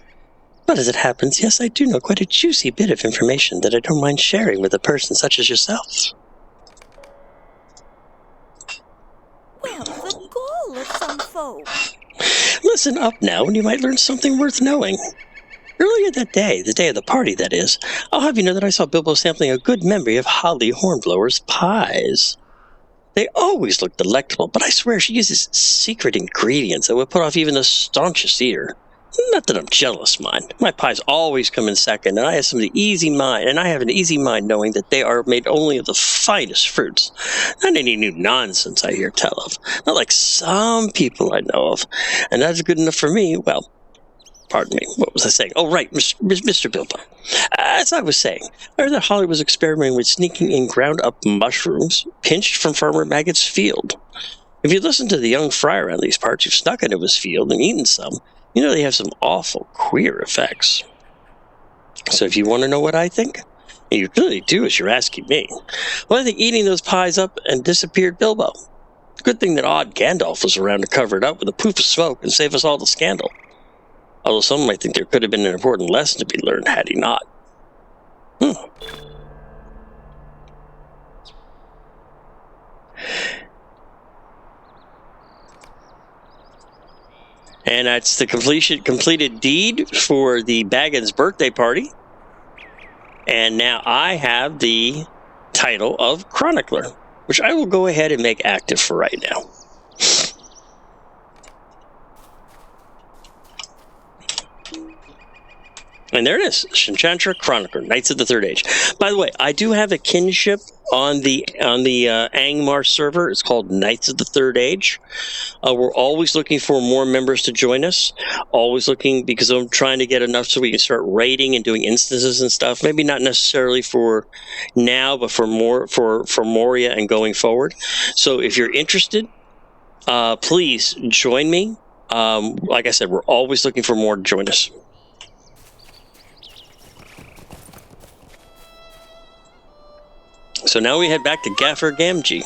But as it happens, yes, I do know quite a juicy bit of information that I don't mind sharing with a person such as yourself. Well, the gall of some folk. Listen up now, and you might learn something worth knowing. Earlier that day, the day of the party, that is, I'll have you know that I saw Bilbo sampling a good memory of Holly Hornblower's pies. They always look delectable, but I swear she uses secret ingredients that would put off even the staunchest eater. Not that I'm jealous, mind. My pies always come in second, and I have an easy mind knowing that they are made only of the finest fruits. Not any new nonsense I hear tell of. Not like some people I know of. And that's good enough for me, well, pardon me, what was I saying? Oh, right, Mr. Bilbo. As I was saying, I heard that Holly was experimenting with sneaking in ground-up mushrooms pinched from Farmer Maggot's field. If you listen to the young friar around these parts who've snuck into his field and eaten some, you know they have some awful queer effects. So if you want to know what I think, and you really do as you're asking me, well, I think eating those pies up and disappeared Bilbo. Good thing that odd Gandalf was around to cover it up with a poof of smoke and save us all the scandal. Although some might think there could have been an important lesson to be learned had he not. And that's the completed deed for the Baggins birthday party. And now I have the title of Chronicler, which I will go ahead and make active for right now. And there it is, Enchanter Chronicler, Knights of the Third Age. By the way, I do have a kinship on the Angmar server. It's called Knights of the Third Age. We're always looking for more members to join us. Always looking, because I'm trying to get enough so we can start raiding and doing instances and stuff. Maybe not necessarily for now, but for Moria and going forward. So if you're interested, please join me. Like I said, we're always looking for more to join us. So now we head back to Gaffer Gamg.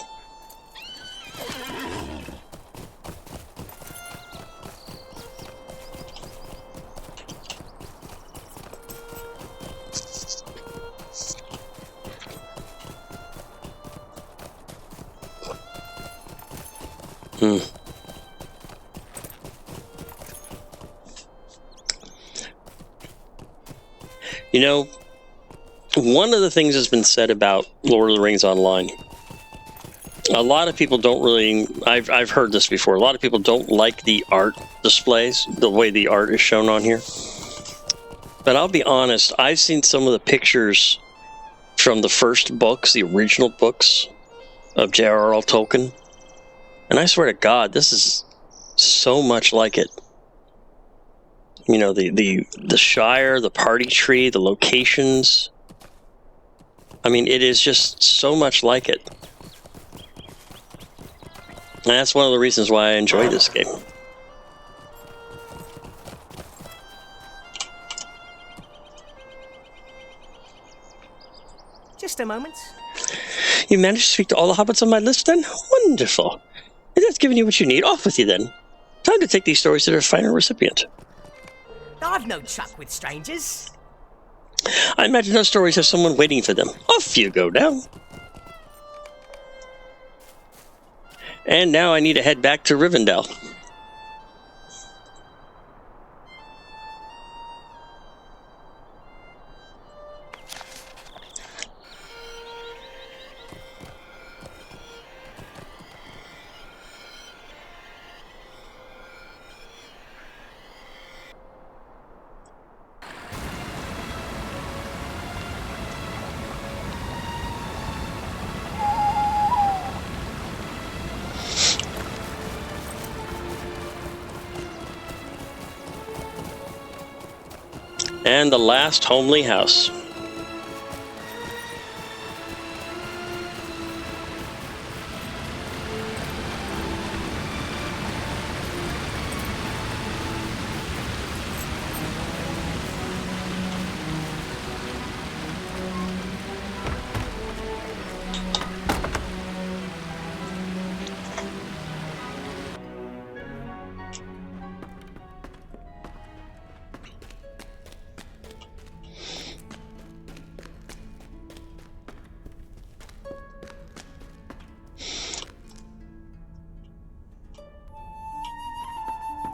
You know, one of the things that's been said about Lord of the Rings Online, a lot of people don't really, I've heard this before, a lot of people don't like the art displays, the way the art is shown on here. But I'll be honest, I've seen some of the pictures from the first books, the original books of J.R.R. Tolkien, and I swear to God, this is so much like it. You know, the Shire, the party tree, the locations. I mean, it is just so much like it. And that's one of the reasons why I enjoy this game. Just a moment. You managed to speak to all the hobbits on my list then? Wonderful. If that's giving you what you need, off with you then. Time to take these stories to their final recipient. I've no chuck with strangers. I imagine those stories have someone waiting for them. Off you go now. And now I need to head back to Rivendell. And the last homely house.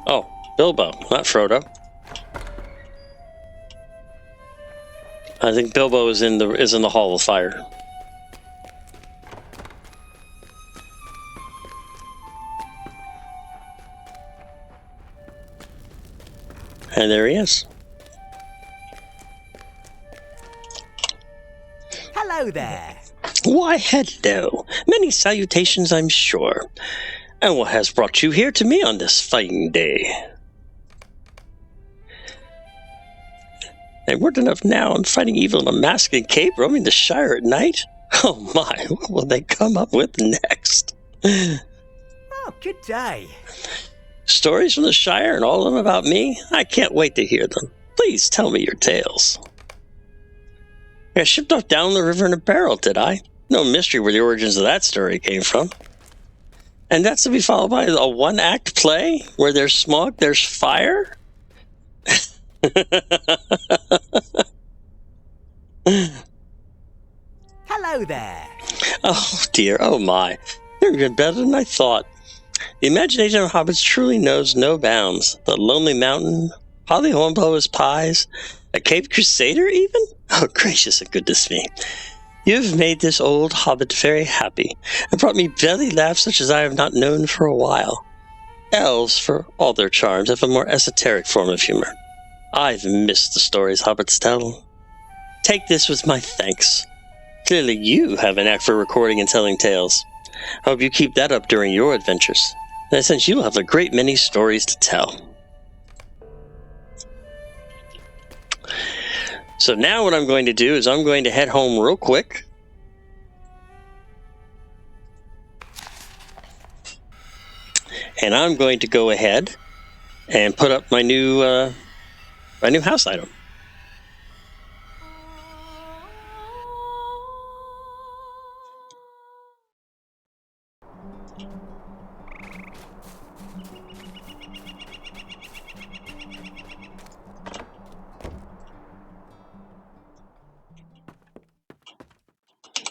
Oh, Bilbo, not Frodo. I think Bilbo is in the Hall of Fire. And there he is. Hello there. Why, hello. Many salutations, I'm sure. And what has brought you here to me on this fine day? And word enough now, I'm fighting evil in a mask and cape, roaming the Shire at night. Oh my, what will they come up with next? Oh, good day. Stories from the Shire and all of them about me? I can't wait to hear them. Please tell me your tales. I shipped off down the river in a barrel, did I? No mystery where the origins of that story came from. And that's to be followed by a one-act play where there's smoke, there's fire? Hello there. Oh dear, oh my. You're even better than I thought. The imagination of hobbits truly knows no bounds. The Lonely Mountain, Holly Hornblower's pies, a Cape Crusader even? Oh gracious and goodness me. You've made this old hobbit very happy, and brought me belly laughs such as I have not known for a while. Elves, for all their charms, have a more esoteric form of humor. I've missed the stories hobbits tell. Take this with my thanks. Clearly you have a knack for recording and telling tales. I hope you keep that up during your adventures. In that sense, you'll have a great many stories to tell. So now what I'm going to do is I'm going to head home real quick. And I'm going to go ahead and put up my new house item.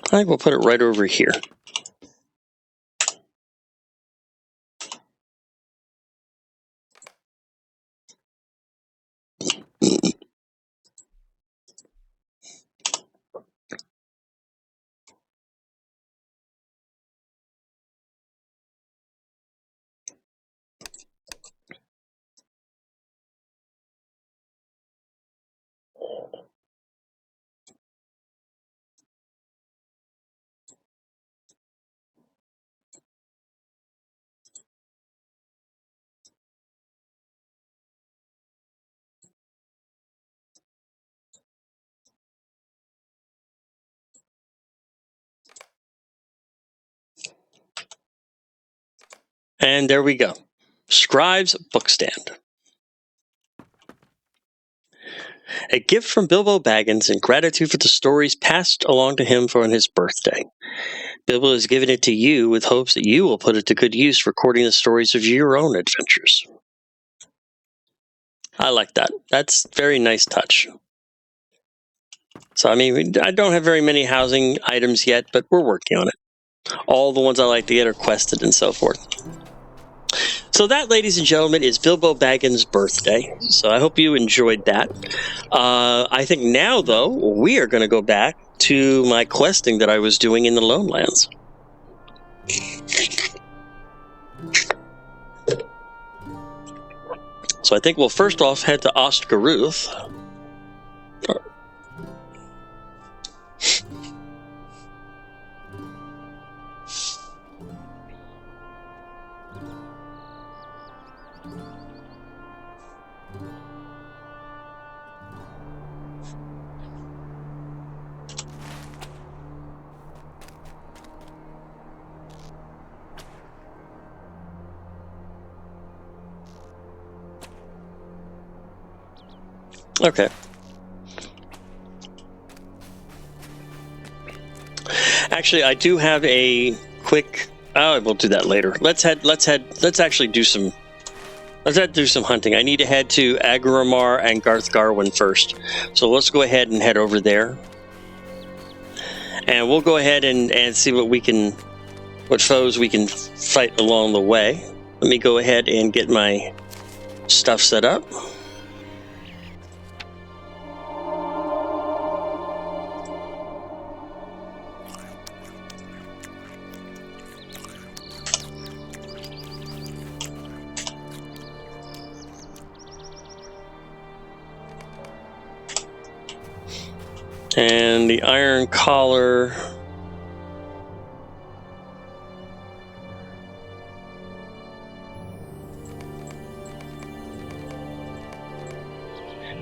I think we'll put it right over here. And there we go. Scribe's Bookstand. A gift from Bilbo Baggins in gratitude for the stories passed along to him on his birthday. Bilbo has given it to you with hopes that you will put it to good use recording the stories of your own adventures. I like that. That's a very nice touch. So, I mean, I don't have very many housing items yet, but we're working on it. All the ones I like to get are quested and so forth. So that, ladies and gentlemen, is Bilbo Baggins' birthday. So I hope you enjoyed that. I think now, though, we are going to go back to my questing that I was doing in the Lone Lands. So I think we'll first off head to Ostgaruth. Okay. Actually, I do have a quick. Oh, we'll do that later. Let's actually do some. Let's do some hunting. I need to head to Agramar and Garth Garwin first. So let's go ahead and head over there, and we'll go ahead and see what foes we can fight along the way. Let me go ahead and get my stuff set up. And the iron collar.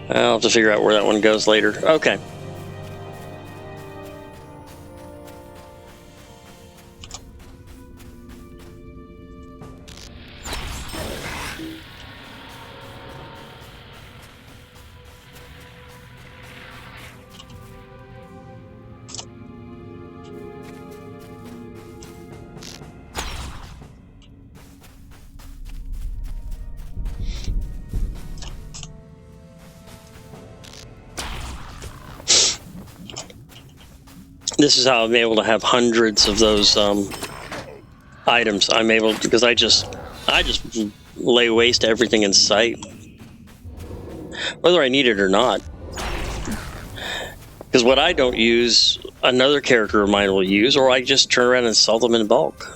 I'll have to figure out where that one goes later. Okay. This is how I'm able to have hundreds of those items. I'm able to, because I just lay waste to everything in sight, whether I need it or not. Because what I don't use, another character of mine will use, or I just turn around and sell them in bulk.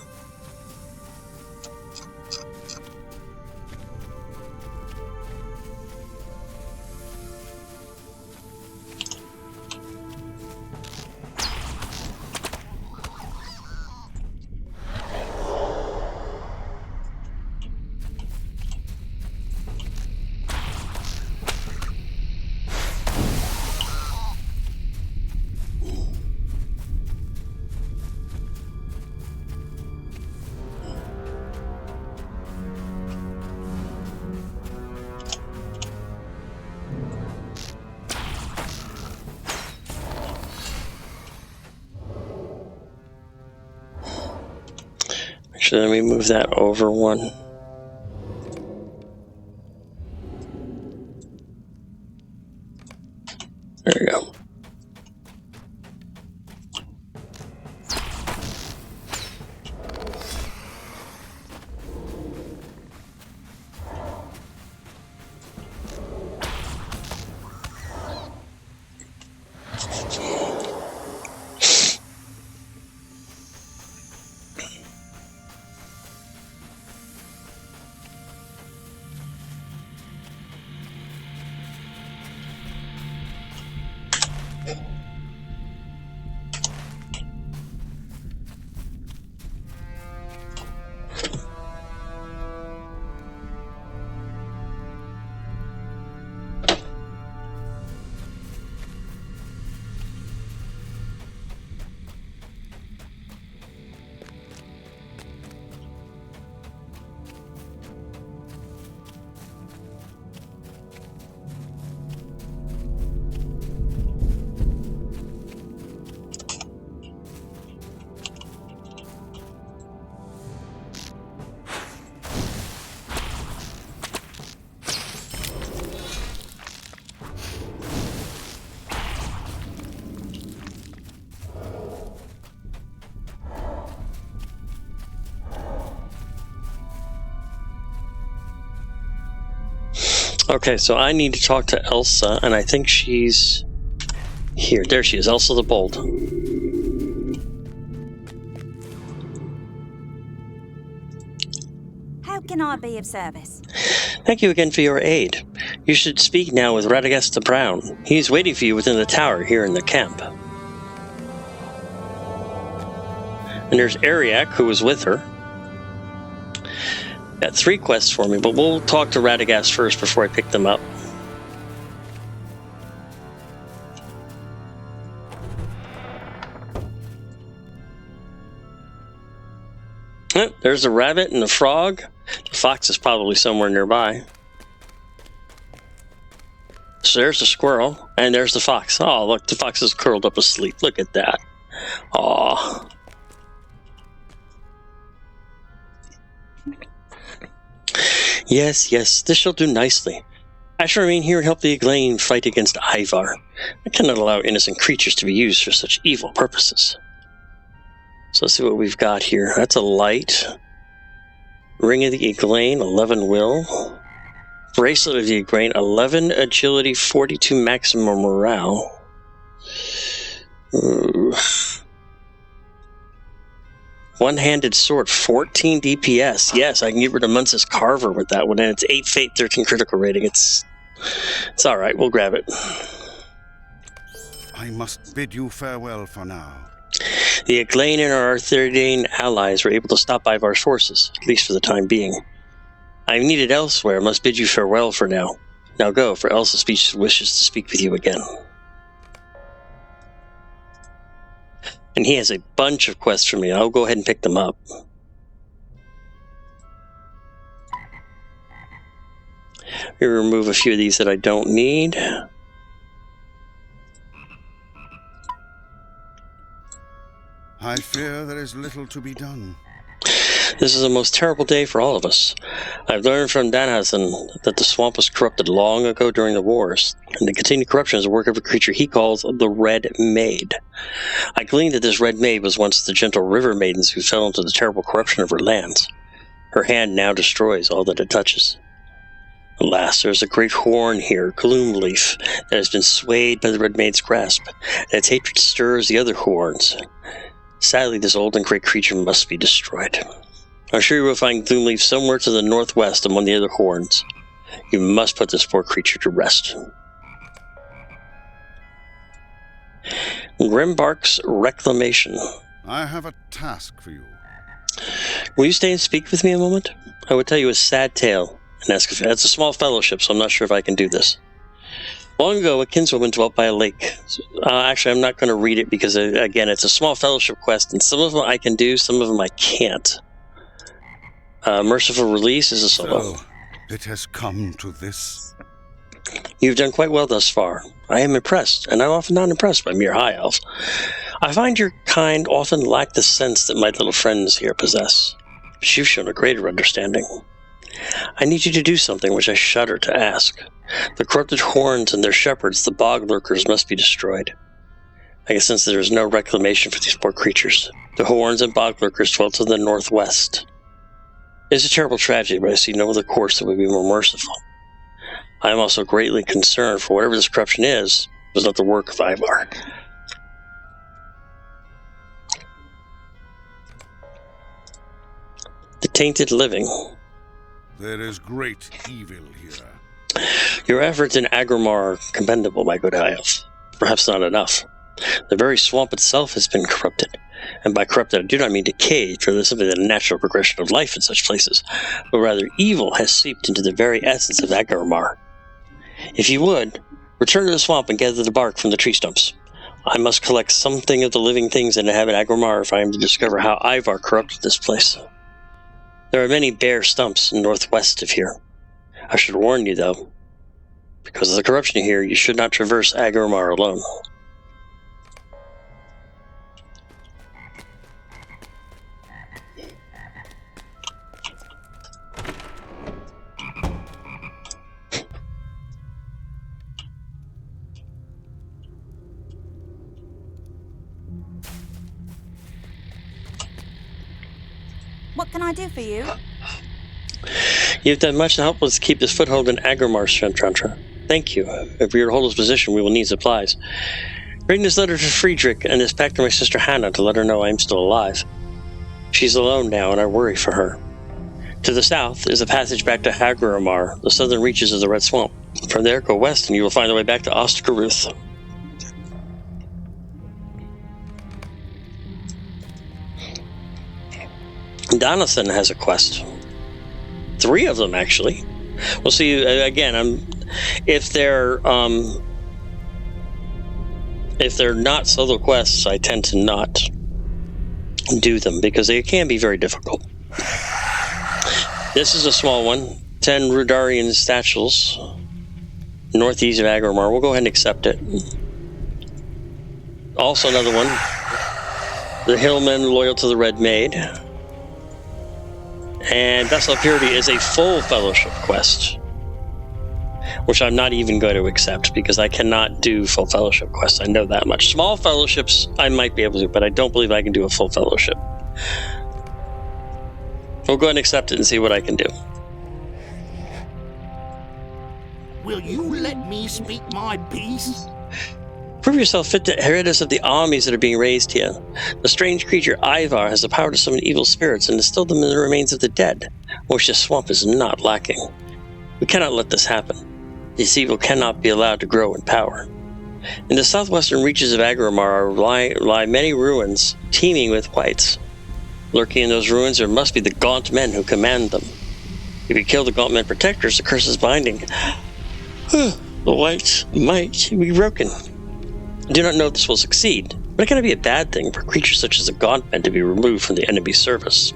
Actually, let me move that over one. There we go. Okay, so I need to talk to Elsa, and I think she's here. There she is, Elsa the Bold. How can I be of service? Thank you again for your aid. You should speak now with Radagast the Brown. He's waiting for you within the tower here in the camp. And there's Ariak, who was with her. Got 3 quests for me, but we'll talk to Radagast first before I pick them up. There's the rabbit and the frog. The fox is probably somewhere nearby. So there's the squirrel, and there's the fox. Oh, look, the fox is curled up asleep. Look at that. Aw. Yes, this shall do nicely. I shall remain here and help the Eglain fight against Ivar. I cannot allow innocent creatures to be used for such evil purposes. So let's see what we've got here. That's a light. Ring of the Eglain, 11 will. Bracelet of the Eglain, 11 agility, 42 maximum morale. Ooh. One-handed sword, 14 DPS. Yes, I can get rid of Munce's Carver with that one, and it's 8 fate, 13 critical rating. It's all right. We'll grab it. I must bid you farewell for now. The Eglain and our Arthurian allies were able to stop Ivar's forces, at least for the time being. I am needed elsewhere. Must bid you farewell for now. Now go, for Elsa wishes to speak with you again. And he has a bunch of quests for me. I'll go ahead and pick them up. We remove a few of these that I don't need. I fear there is little to be done. This is a most terrible day for all of us. I've learned from Danhausen that the swamp was corrupted long ago during the wars, and the continued corruption is the work of a creature he calls the Red Maid. I gleaned that this Red Maid was once the gentle river maidens who fell into the terrible corruption of her lands. Her hand now destroys all that it touches. Alas, there is a great horn here, Gloomleaf, that has been swayed by the Red Maid's grasp, and its hatred stirs the other horns. Sadly, this old and great creature must be destroyed. I'm sure you will find Gloomleaf somewhere to the northwest among the other horns. You must put this poor creature to rest. Grimbark's Reclamation. I have a task for you. Will you stay and speak with me a moment? I would tell you a sad tale, and ask if it's a small fellowship, so I'm not sure if I can do this. Long ago, a kinswoman dwelt by a lake. Actually, I'm not going to read it because, again, it's a small fellowship quest, and some of them I can do, some of them I can't. Merciful Release is a solo. So, it has come to this. You've done quite well thus far. I am impressed, and I'm often not impressed by mere high elves. I find your kind often lack the sense that my little friends here possess. but you've shown a greater understanding. I need you to do something which I shudder to ask. The corrupted horns and their shepherds, the bog lurkers, must be destroyed. I guess since there is no reclamation for these poor creatures, the horns and bog lurkers dwell to the northwest. It is a terrible tragedy, but I see no other course that would be more merciful. I am also greatly concerned for whatever this corruption is, was not the work of Ivar. The tainted living. There is great evil here. Your efforts in Agrimar are commendable, my good high elf. Perhaps not enough. The very swamp itself has been corrupted. And by corrupted, I do not mean decayed, for there is simply the natural progression of life in such places, but rather evil has seeped into the very essence of Agrimar. If you would, return to the swamp and gather the bark from the tree stumps. I must collect something of the living things that inhabit Agrimar if I am to discover how Ivar corrupted this place. There are many bare stumps northwest of here. I should warn you, though, because of the corruption here, you should not traverse Agrimar alone. What can I do for you? You've done much to help us keep this foothold in Agrimar, Shantra. Thank you. If we are to hold this position, we will need supplies. Bring this letter to Friedrich and this back to my sister Hannah to let her know I am still alive. She's alone now, and I worry for her. To the south is a passage back to Agrimar, the southern reaches of the Red Swamp. From there, go west, and you will find the way back to Ostergaruth. Donathan has a quest. 3 of them, actually. We'll see. Again, if they're not solo quests, I tend to not do them because they can be very difficult. This is a small one. 10 Rudarian statues, northeast of Agrimar. We'll go ahead and accept it. Also another one. The Hillmen loyal to the Red Maid. And Vessel of Purity is a full fellowship quest, which I'm not even going to accept because I cannot do full fellowship quests. I know that much. Small fellowships I might be able to, but I don't believe I can do a full fellowship. We'll go ahead and accept it and see what I can do. Will you let me speak my piece? Prove yourself fit to head us of the armies that are being raised here. The strange creature Ivar has the power to summon evil spirits and distill them in the remains of the dead, which this swamp is not lacking. We cannot let this happen. This evil cannot be allowed to grow in power. In the southwestern reaches of Agrimar lie many ruins teeming with wights. Lurking in those ruins there must be the gaunt men who command them. If you kill the gaunt men protectors, the curse is binding. The wights might be broken. I do not know if this will succeed, but it cannot be a bad thing for creatures such as the gaunt men to be removed from the enemy's service.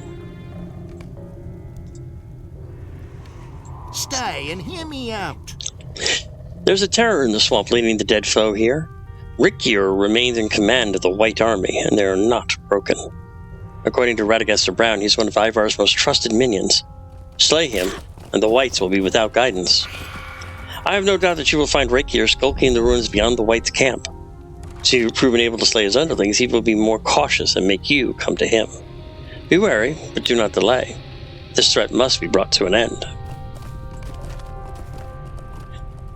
Stay and hear me out. There's a terror in the swamp leading the dead foe here. Rikier remains in command of the White Army, and they are not broken. According to Radagast Brown, he's one of Ivar's most trusted minions. Slay him, and the Whites will be without guidance. I have no doubt that you will find Rikier skulking in the ruins beyond the Whites' camp. So if you've proven able to slay his underlings, he will be more cautious and make you come to him. Be wary, but do not delay. This threat must be brought to an end.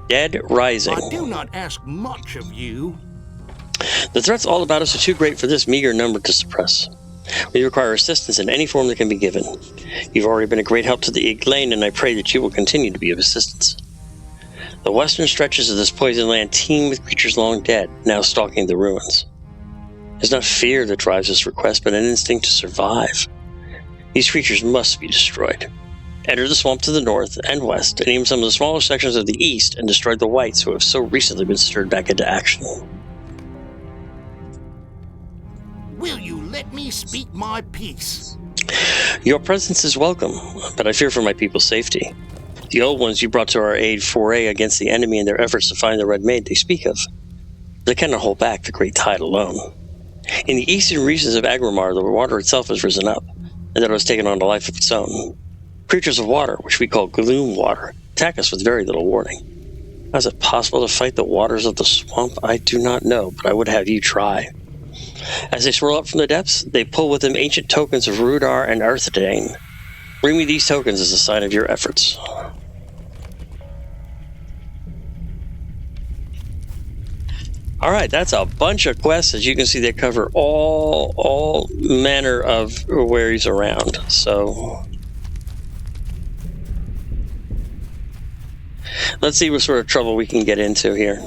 Dead Rising. I do not ask much of you. The threats all about us are too great for this meager number to suppress. We require assistance in any form that can be given. You've already been a great help to the Iglain, and I pray that you will continue to be of assistance. The western stretches of this poisoned land teem with creatures long dead, now stalking the ruins. It's not fear that drives this request, but an instinct to survive. These creatures must be destroyed. Enter the swamp to the north and west, and even some of the smaller sections of the east, and destroy the Whites who have so recently been stirred back into action. Will you let me speak my piece? Your presence is welcome, but I fear for my people's safety. The old ones you brought to our aid foray against the enemy in their efforts to find the Red Maid they speak of. They cannot hold back the great tide alone. In the eastern regions of Agrimar, the water itself has risen up, and that it was taking on a life of its own. Creatures of water, which we call gloom water, attack us with very little warning. How is it possible to fight the waters of the swamp? I do not know, but I would have you try. As they swirl up from the depths, they pull with them ancient tokens of Rudar and Arthedain. Bring me these tokens as a sign of your efforts. Alright, that's a bunch of quests. As you can see, they cover all manner of where he's around. So let's see what sort of trouble we can get into here.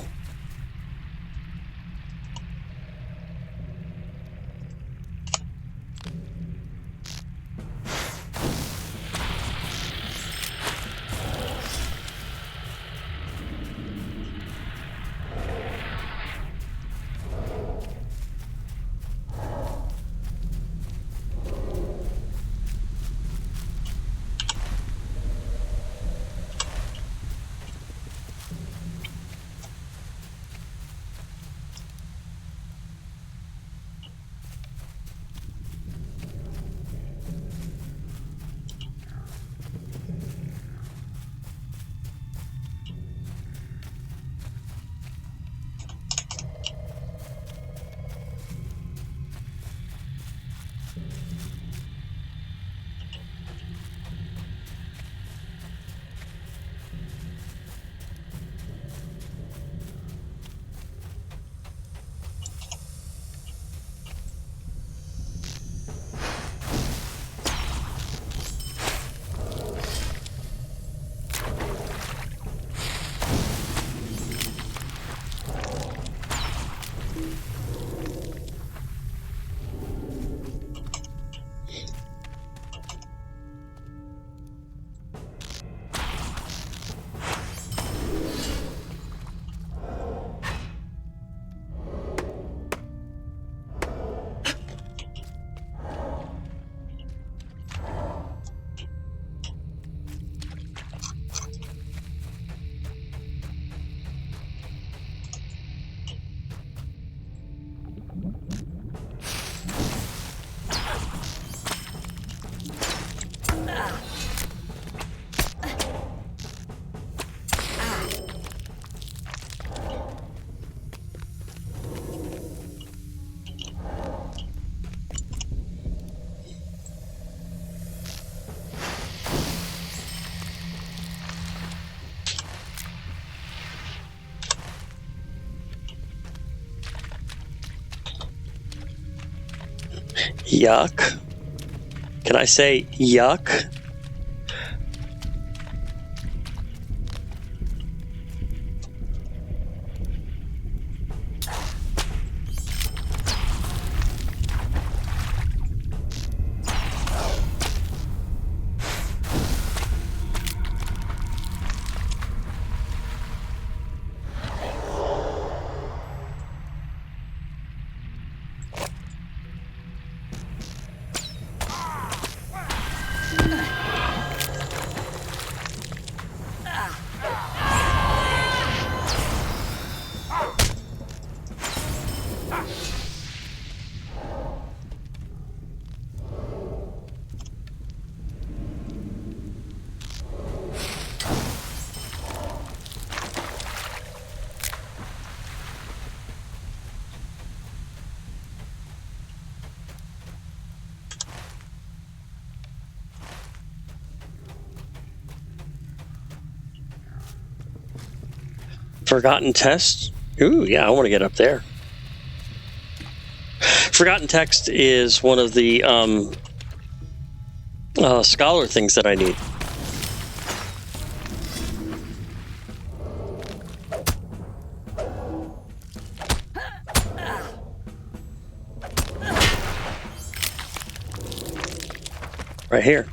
Yuck. Can I say yuck? Forgotten Text? Ooh, yeah, I want to get up there. Forgotten Text is one of the scholar things that I need. Right here.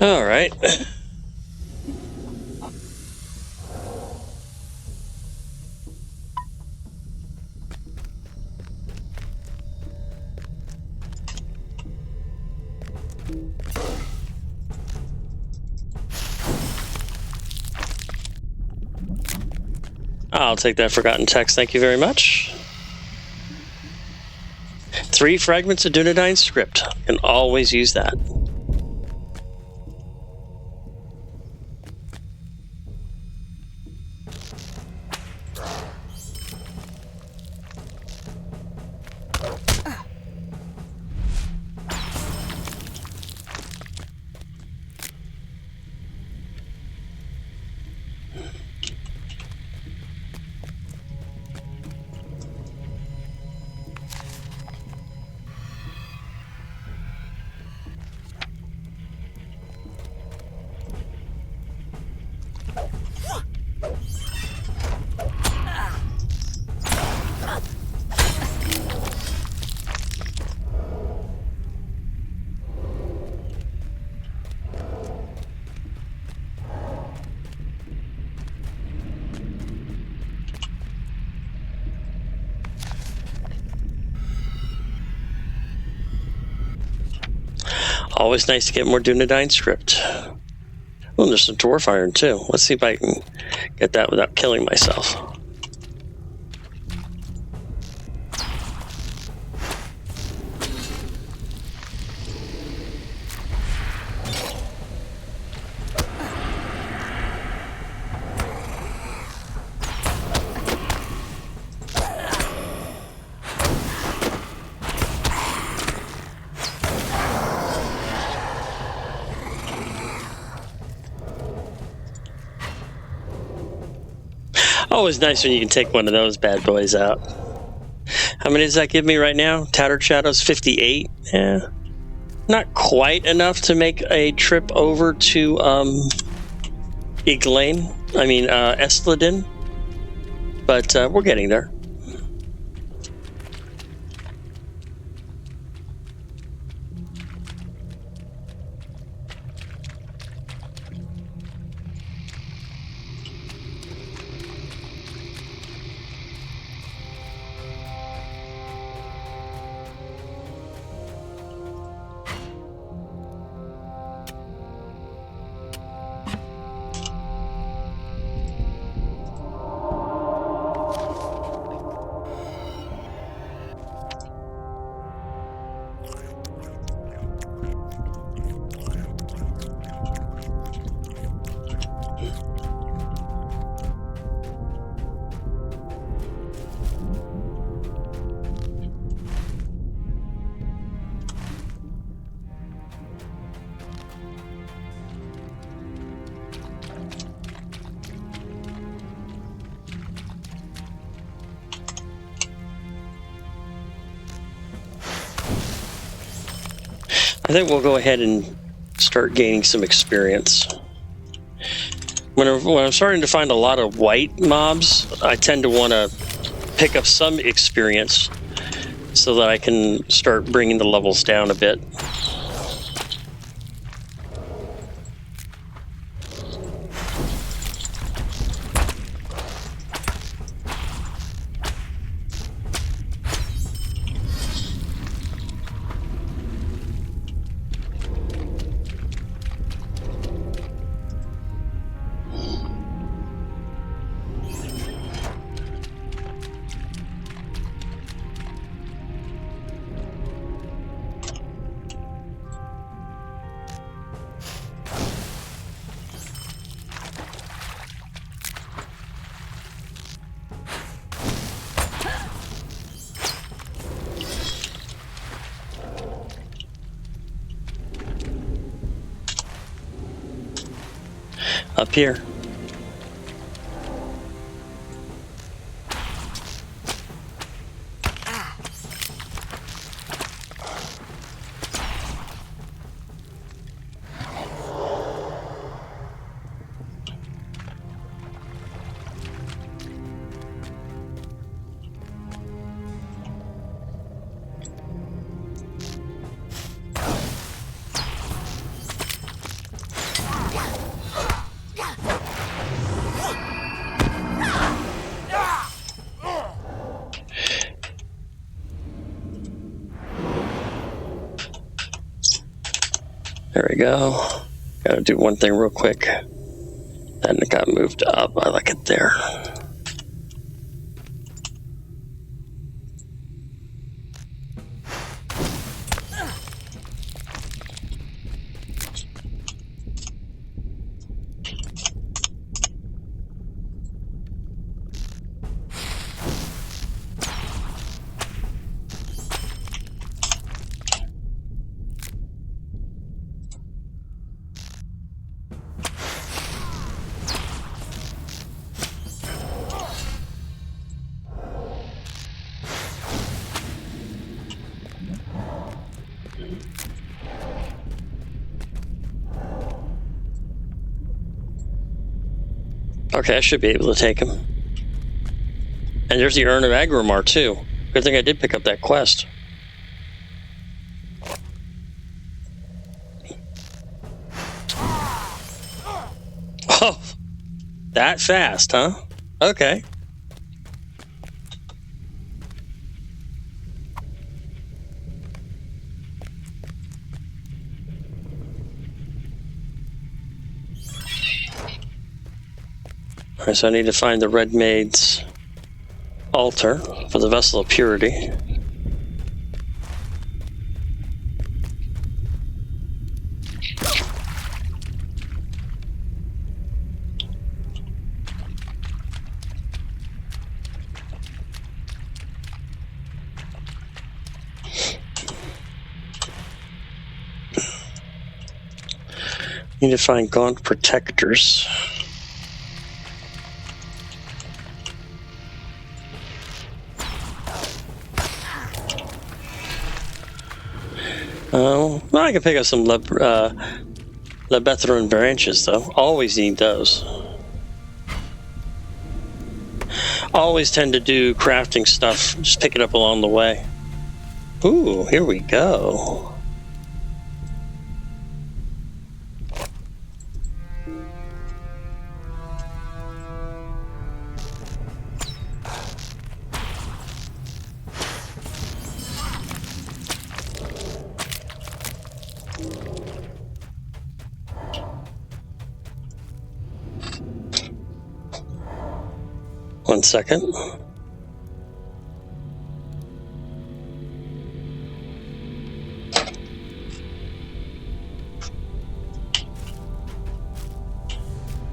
All right. I'll take that forgotten text. Thank you very much. 3 fragments of Dunedain script. Can always use that. Always nice to get more Dunedain script. Oh, there's some dwarf iron too. Let's see if I can get that without killing myself. Always nice when you can take one of those bad boys out. How many does that give me right now? Tattered Shadows 58. Yeah, not quite enough to make a trip over to Estleden, but we're getting there. I think we'll go ahead and start gaining some experience. When I'm starting to find a lot of white mobs, I tend to want to pick up some experience so that I can start bringing the levels down a bit. Up here. There we go. Gotta do one thing real quick. Then it got moved up. I like it there. Okay, I should be able to take him. And there's the Urn of Agrimar, too. Good thing I did pick up that quest. Oh! That fast, huh? Okay. Alright, so I need to find the Red Maid's altar for the Vessel of Purity. Need to find Gaunt Protectors. Well, I can pick up some Lebethron branches, though. Always need those. Always tend to do crafting stuff. Just pick it up along the way. Ooh, here we go. One second.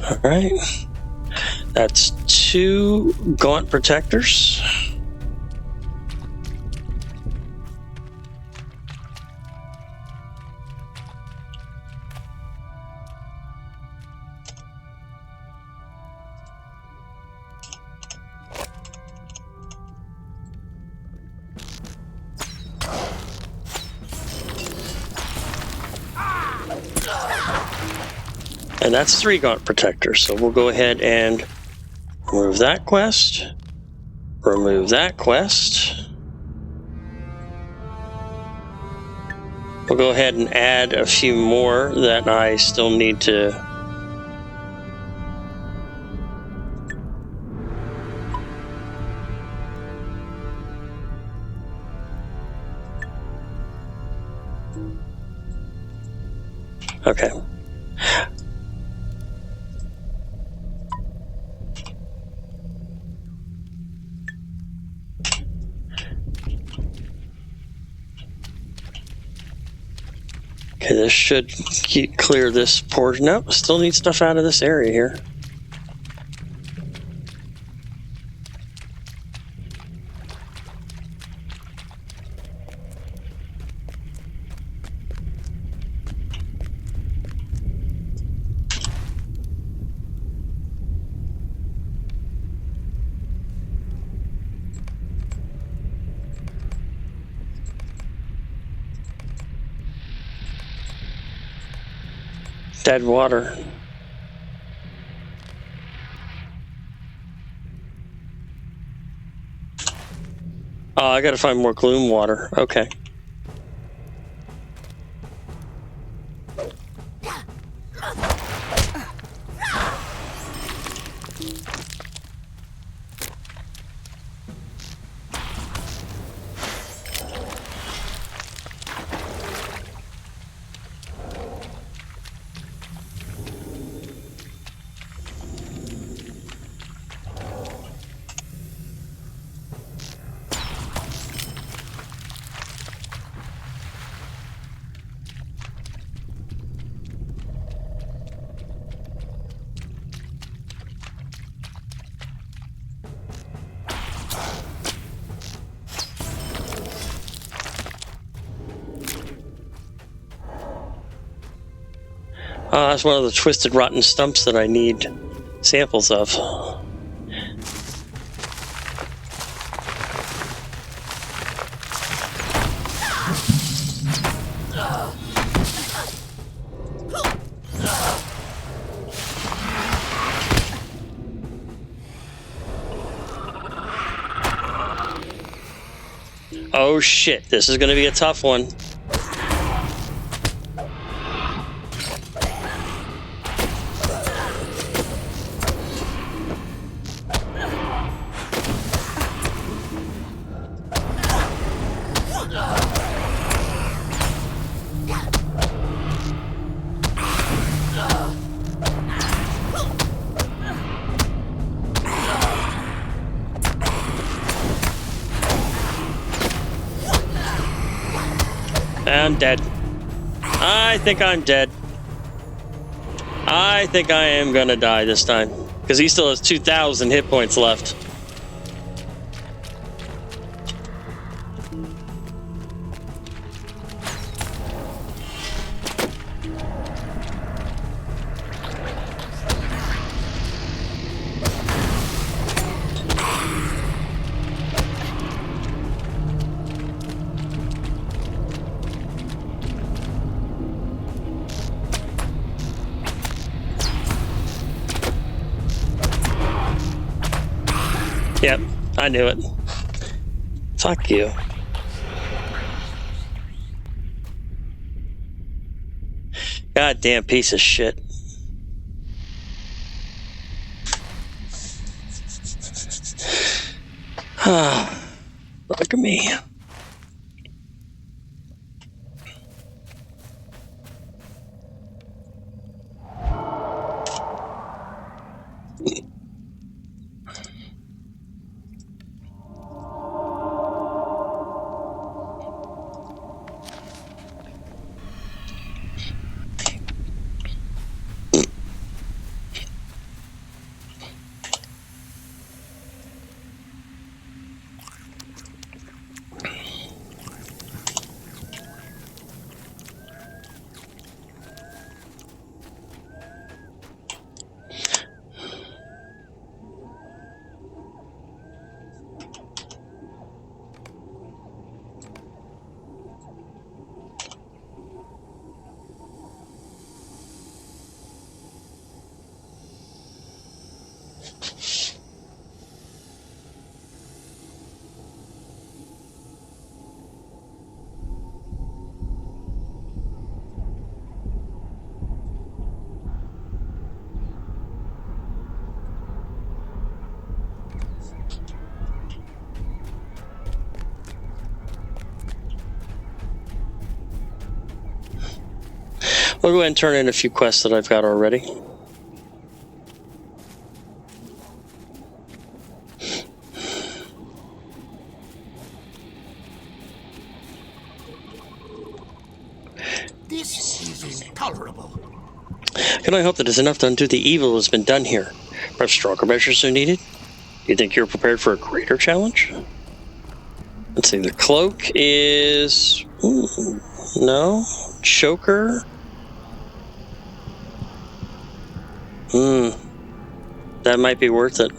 All right. That's 2 Gaunt Protectors. And that's 3 Gaunt Protectors, so we'll go ahead and remove that quest, remove that quest. We'll go ahead and add a few more that I still need to okay. Okay, this should clear this portion. Nope, still need stuff out of this area here. Dead water. Oh, I gotta find more gloom water. Okay. That's one of the twisted, rotten stumps that I need samples of. Oh shit, this is going to be a tough one. I'm dead. I think I'm dead. I think I am gonna die this time. Because he still has 2,000 hit points left. Yep, I knew it. Fuck you. Goddamn piece of shit. Look at me. We'll go ahead and turn in a few quests that I've got already. This is intolerable. Can I hope that is enough to undo the evil that has been done here? Perhaps stronger measures are needed? Do you think you're prepared for a greater challenge? Let's see, the cloak is... no? Choker? That might be worth it.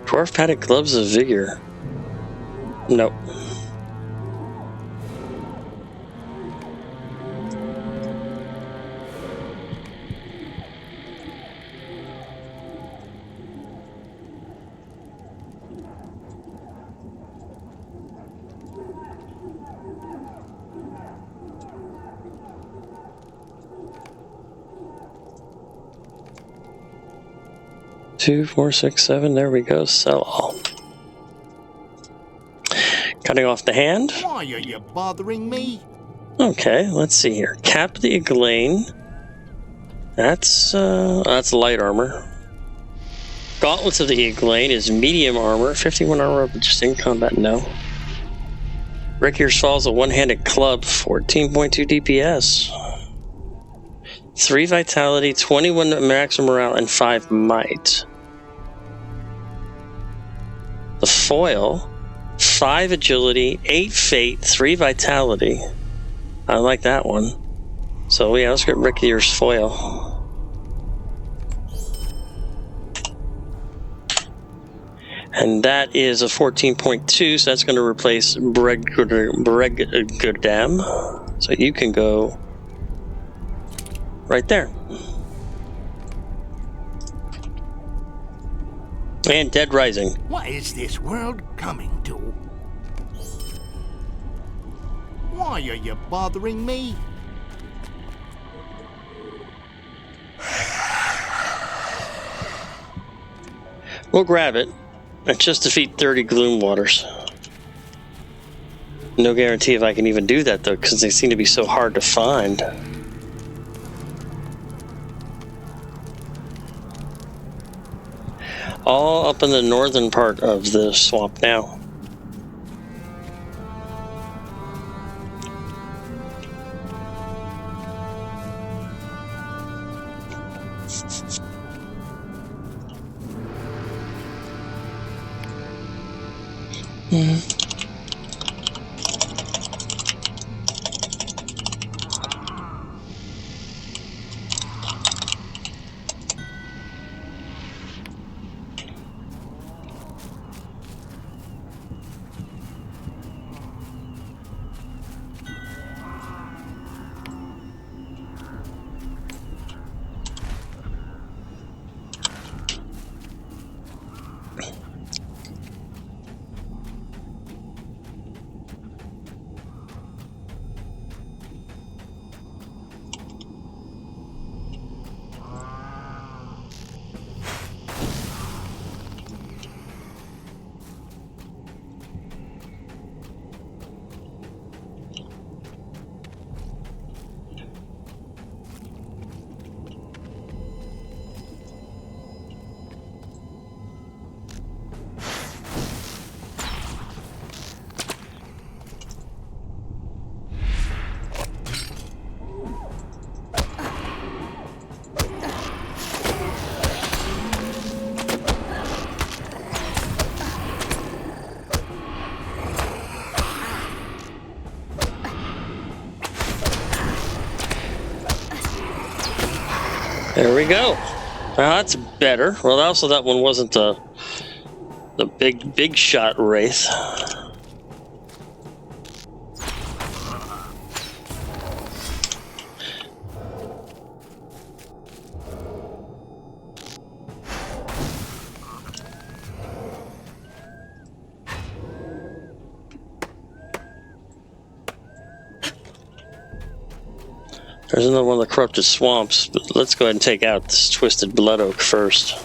Dwarf padded gloves of vigor. Nope. Two, 4, 6, 7. There we go. Sell all. Cutting off the hand. Why are you bothering me? Okay, let's see here. Cap the Eglain. That's light armor. Gauntlets of the Eglain is medium armor. 51 armor, but just in combat, no. Ricky's Falls, a one-handed club. 14.2 DPS. 3 vitality, 21 maximum morale, and 5 might. The foil, 5 agility, 8 fate, 3 vitality. I like that one. So yeah, let's get Ricky's foil. And that is a 14.2, so that's going to replace Bregudam. So you can go right there. And Dead Rising. What is this world coming to? Why are you bothering me? We'll grab it and just defeat 30 Gloom Waters. No guarantee if I can even do that though, because they seem to be so hard to find. All up in the northern part of the swamp now. There we go. That's better. Well, also that one wasn't the big shot wraith. There's another one of the corrupted swamps, but let's go ahead and take out this twisted blood oak first.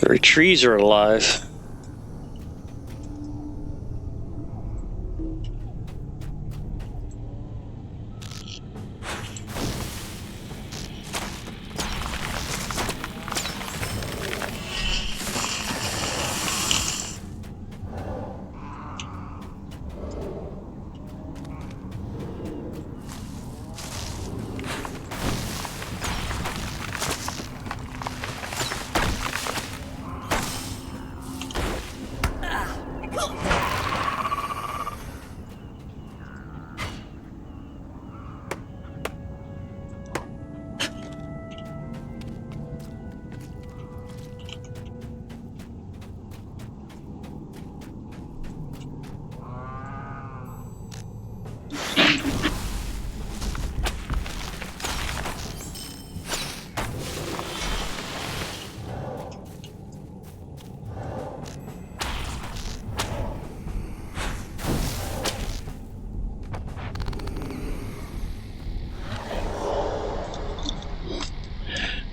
The trees are alive.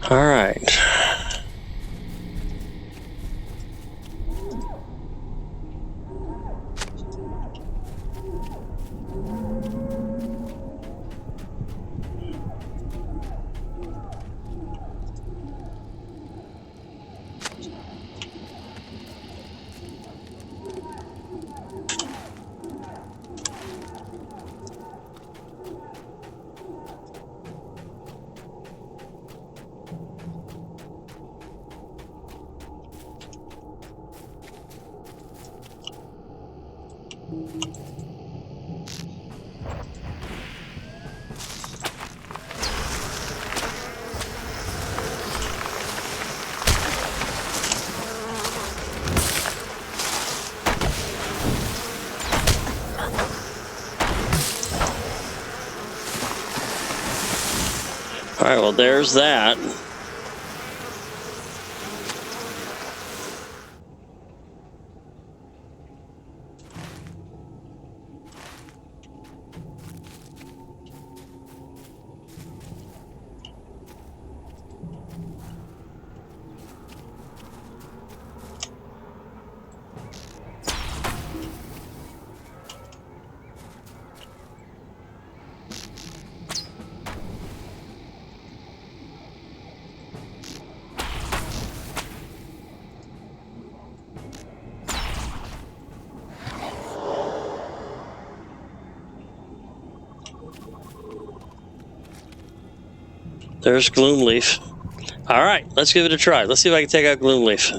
All right. All right, well, there's that. There's Gloomleaf. All right, let's give it a try. Let's see if I can take out Gloomleaf.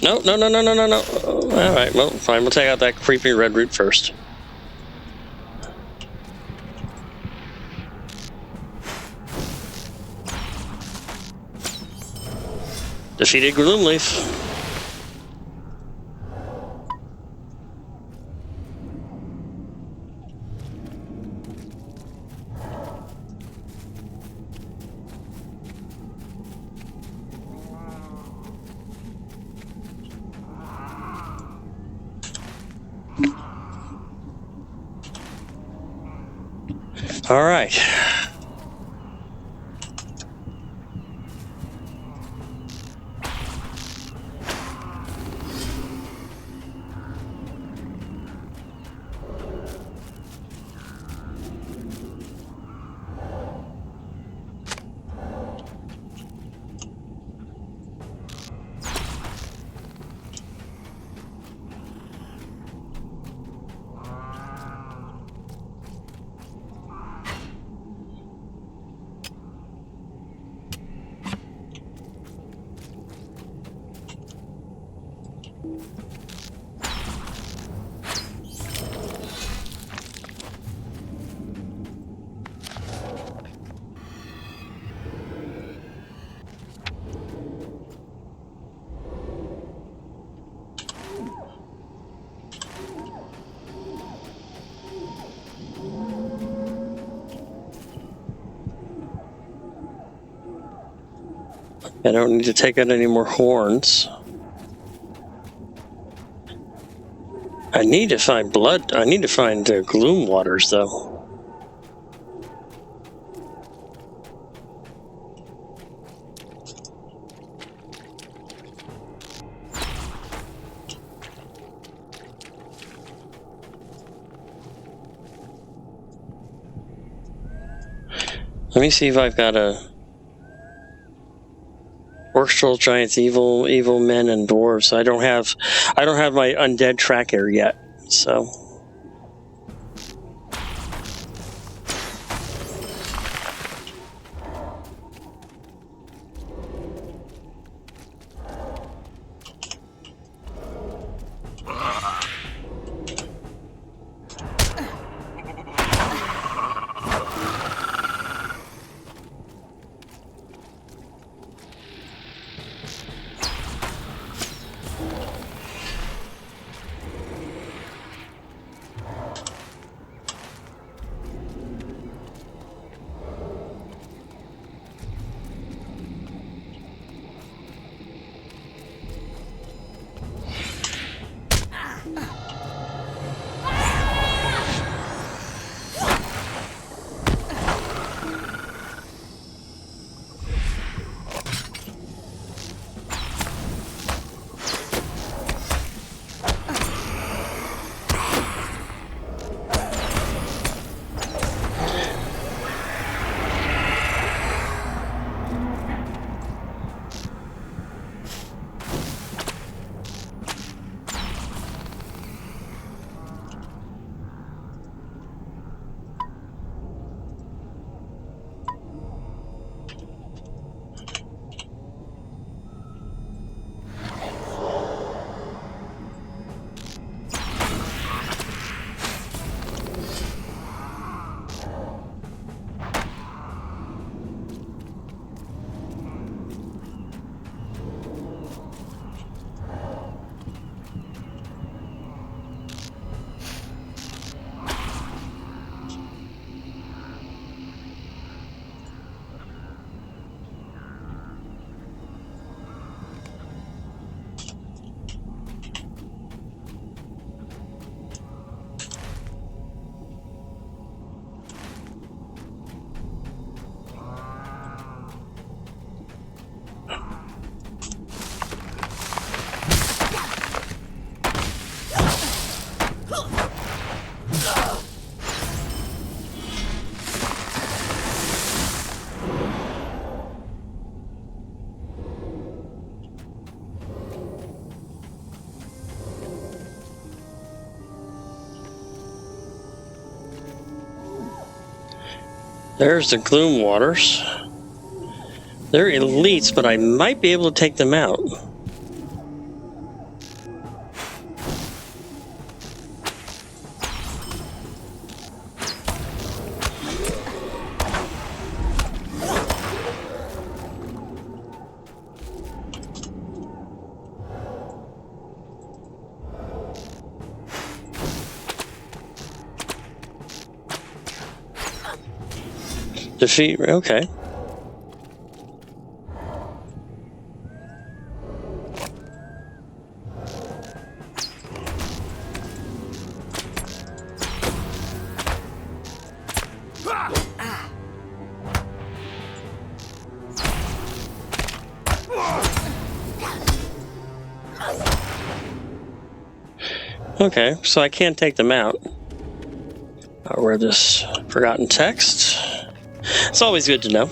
No. All right, well, fine. We'll take out that creeping red root first. Defeated Gloomleaf. All right. I don't need to take out any more horns. I need to find blood. I need to find gloom waters, though. Let me see if I've got a orchestral giants, evil men, and dwarves. I don't have my undead tracker yet. So. There's the Gloom Waters. They're elites, but I might be able to take them out. Defeat, okay. Okay, so I can't take them out. I'll read this forgotten text. It's always good to know.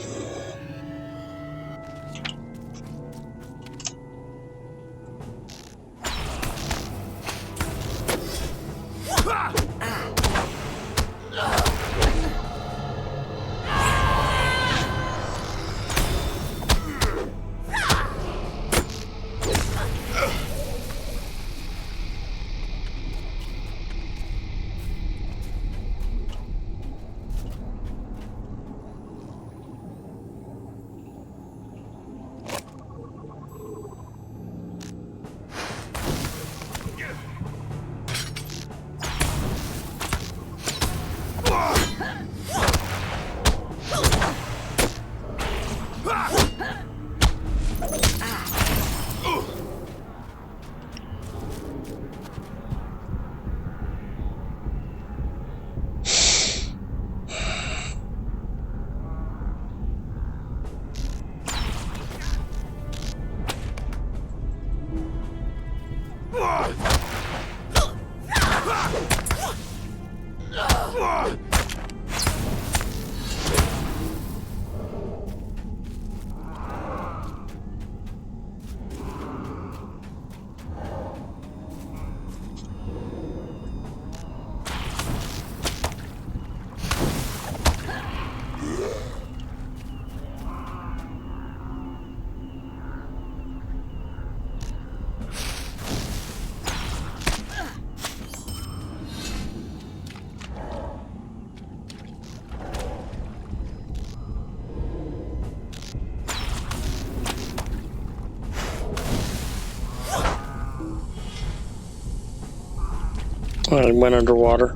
I went underwater.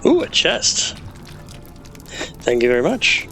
Ooh, a chest. Thank you very much.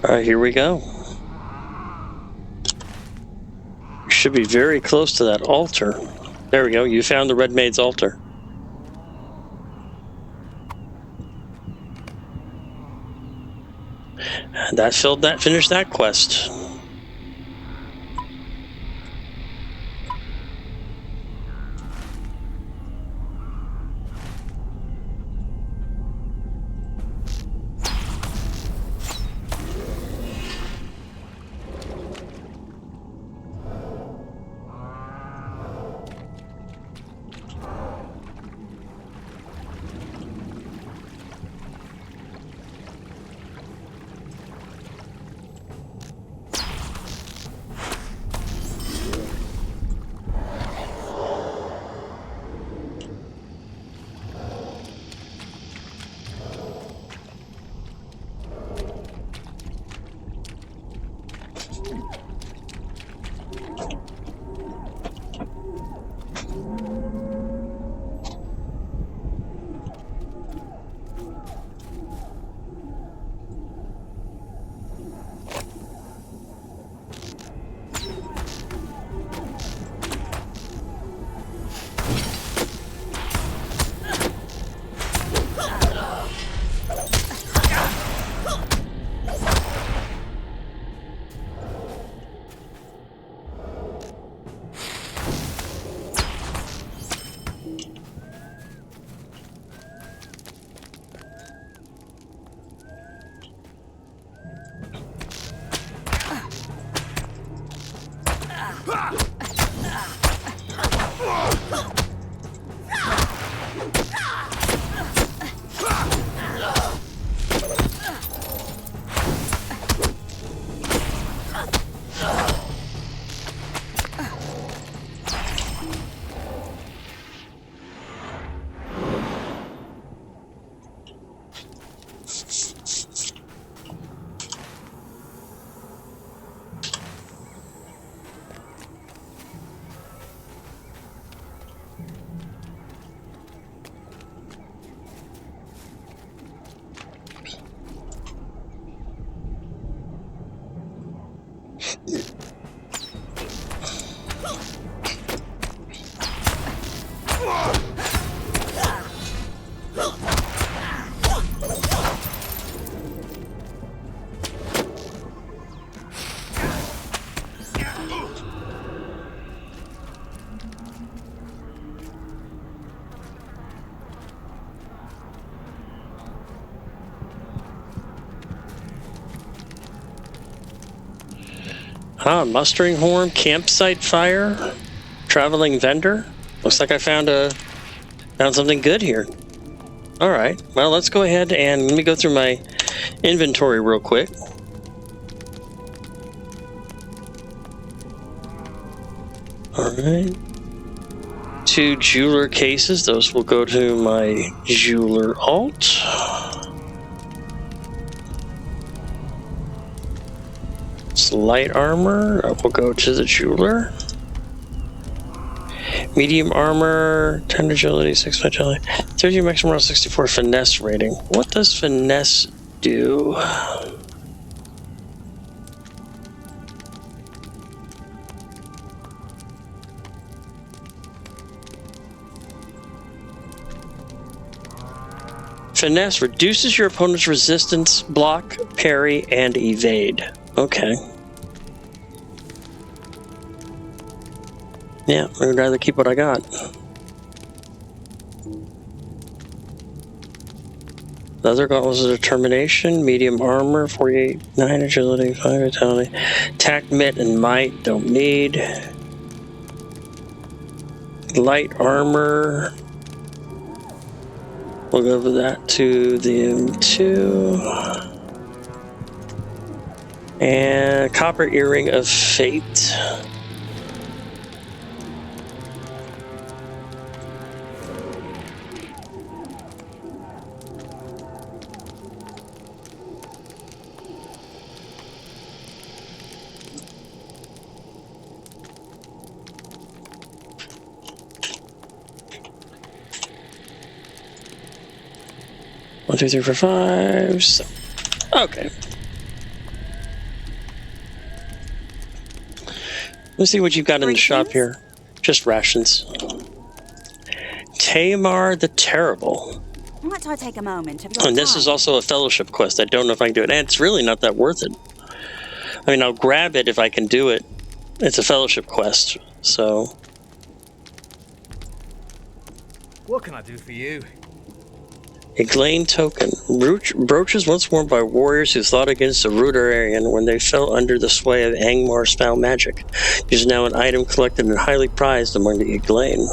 Alright, here we go. We should be very close to that altar. There we go, you found the Red Maid's altar. And that finished that quest. Mustering horn, campsite fire, traveling vendor. Looks like I found something good here. All right, well, let's go ahead and let me go through my inventory real quick. All right, 2 jeweler cases. Those will go to my jeweler alt. Light armor, will go to the jeweler. Medium armor, 10 agility, 6 vitality, 30 maximum roll, 64 finesse rating. What does finesse do? Finesse reduces your opponent's resistance, block, parry, and evade. Okay. Yeah, I would rather keep what I got. Leather gauntlets of determination, medium armor, 48, 9 agility, 5 vitality. Tact, mitt, and might, don't need. Light armor. We'll go over that to the M2. And copper earring of fate. One, two, three, four, five. So, okay. Let's see what you've got in the shop here. Just rations. Tamar the Terrible. Might I take a moment of your And this time? is also a fellowship quest. I don't know if I can do it. And it's really not that worth it. I mean, I'll grab it if I can do it. It's a fellowship quest, so... What can I do for you? A Glane token. Brooches once worn by warriors who fought against the Rudarian when they fell under the sway of Angmar's foul magic. It is now an item collected and highly prized among the Glane.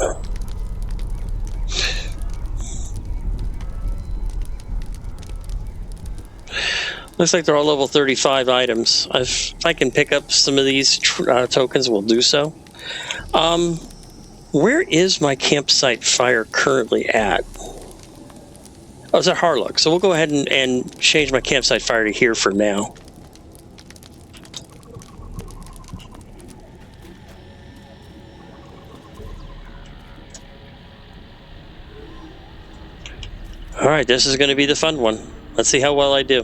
Looks like they're all level 35 items. If I can pick up some of these tokens, we'll do so. Where is my campsite fire currently at? Oh, it's at Harlock. So we'll go ahead and change my campsite fire to here for now. All right, this is going to be the fun one. Let's see how well I do.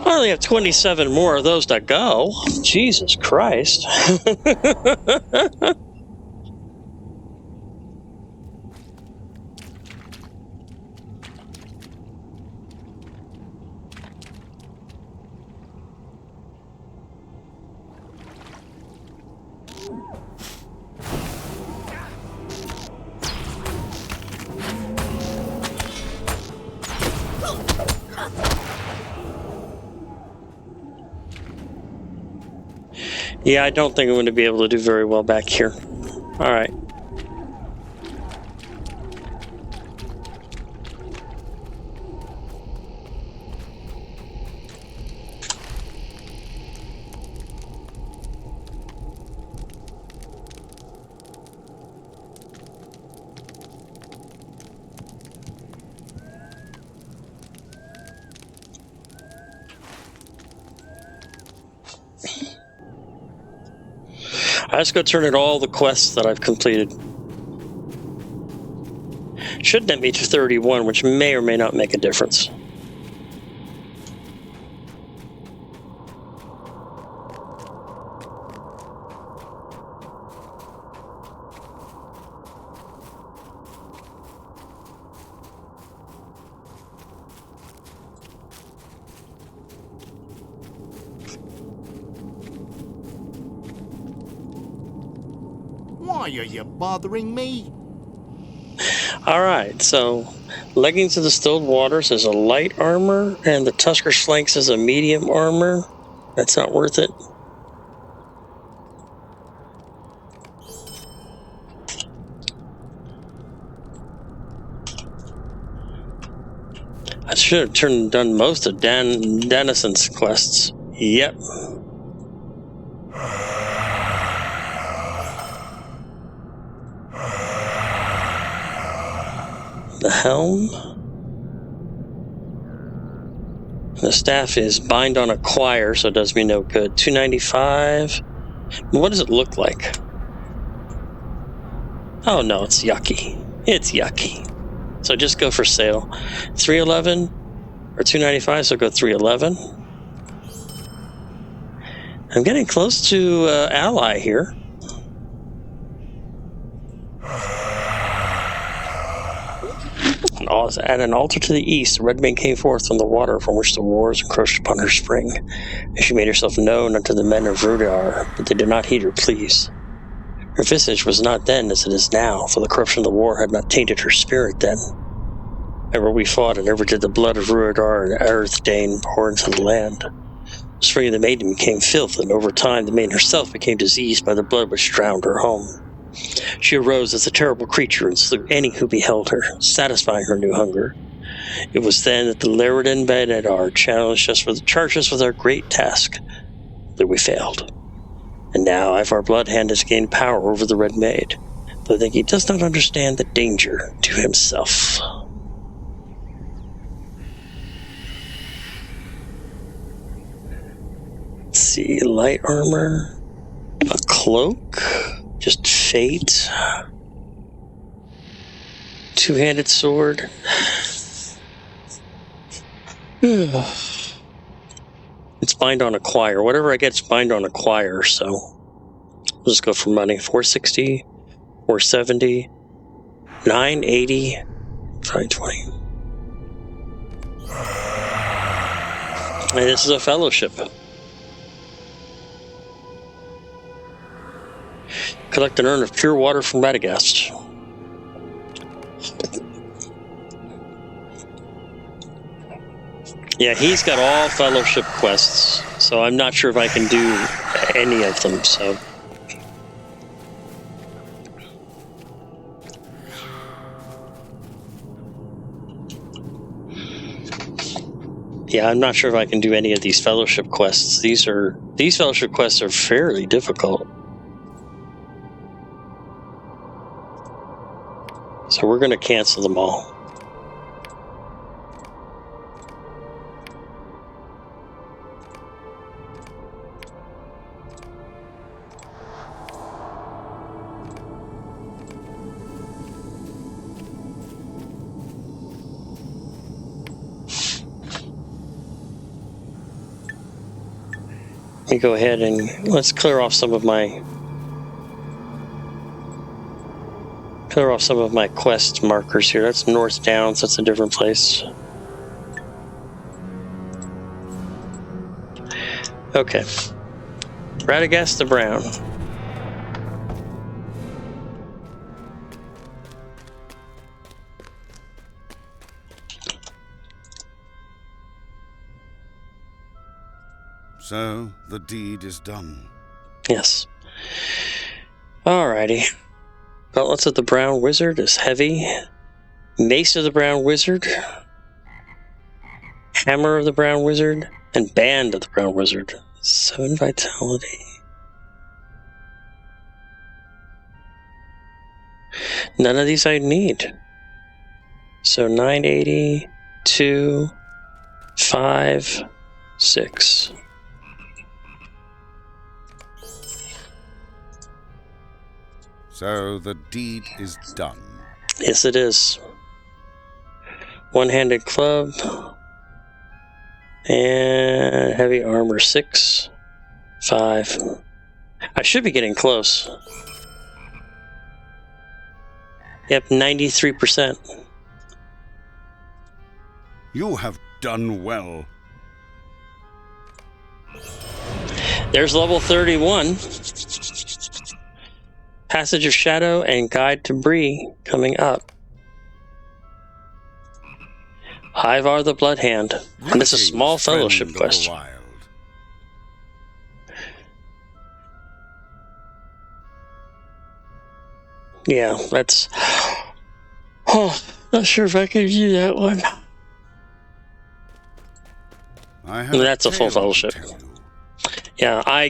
I only have 27 more of those to go. Jesus Christ. Yeah, I don't think I'm going to be able to do very well back here. All right. Let's go turn in all the quests that I've completed. Should net me to 31, which may or may not make a difference. Why are you bothering me? Alright, so Leggings of the Stilled Waters is a light armor, and the Tusker Slanks is a medium armor. That's not worth it. I should have done most of Denison's quests. Yep. The helm. The staff is bind on acquire, so it does me no good. 295. What does it look like? Oh no, it's yucky. It's yucky. So just go for sale. 311 or 295, so go 311. I'm getting close to ally here. At an altar to the east, the red maid came forth from the water from which the wars encroached upon her spring, and she made herself known unto the men of Rivendell, but they did not heed her pleas. Her visage was not then as it is now, for the corruption of the war had not tainted her spirit then. Ever we fought, and ever did the blood of Rivendell and Earthdane pour into the land. The spring of the maiden became filth, and over time the maiden herself became diseased by the blood which drowned her home. She arose as a terrible creature and slew any who beheld her, satisfying her new hunger. It was then that the Laird and Benedar charged us with our great task, that we failed. And now Ivar Bloodhand has gained power over the Red Maid, but I think he does not understand the danger to himself. Let's see, light armor, a cloak, just fate, two-handed sword. It's bind on acquire. Whatever I get, it's bind on acquire, so we'll just go for money. 460, 470, 980, 520. And this is a fellowship. Collect an urn of pure water from Radagast. Yeah, he's got all fellowship quests, so I'm not sure if I can do any of them, so. Yeah, I'm not sure if I can do any of these fellowship quests. These fellowship quests are fairly difficult. So we're going to cancel them all. Let me go ahead and let's clear off some of my quest markers here. That's North Downs. That's a different place. Okay. Radagast the Brown. So the deed is done. Yes. Alrighty. Gauntlets of the Brown Wizard is heavy. Mace of the Brown Wizard. Hammer of the Brown Wizard. And Band of the Brown Wizard. 7 vitality. None of these I need. So 980, 2, 5, 6. So the deed is done. Yes, it is. One-handed club. And heavy armor 6, 5. I should be getting close. Yep, 93%. You have done well. There's level 31. Passage of Shadow and Guide to Bree coming up. Ivar the Bloodhand. And it's a small fellowship quest. Yeah, that's... Oh, not sure if I can view that one. That's a full fellowship. Yeah,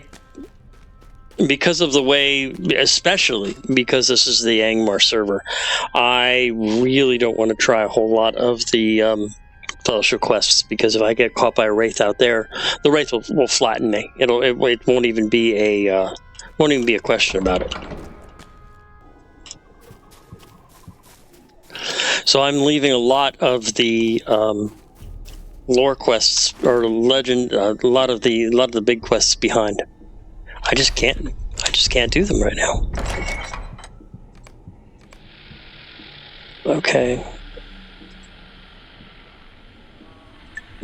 because of the way, especially because this is the Angmar server, I really don't want to try a whole lot of the fellowship quests, because if I get caught by a wraith out there, the wraith will flatten me. It won't even be a question about it. So I'm leaving a lot of the lore quests or legend, a lot of the big quests behind. I just can't do them right now.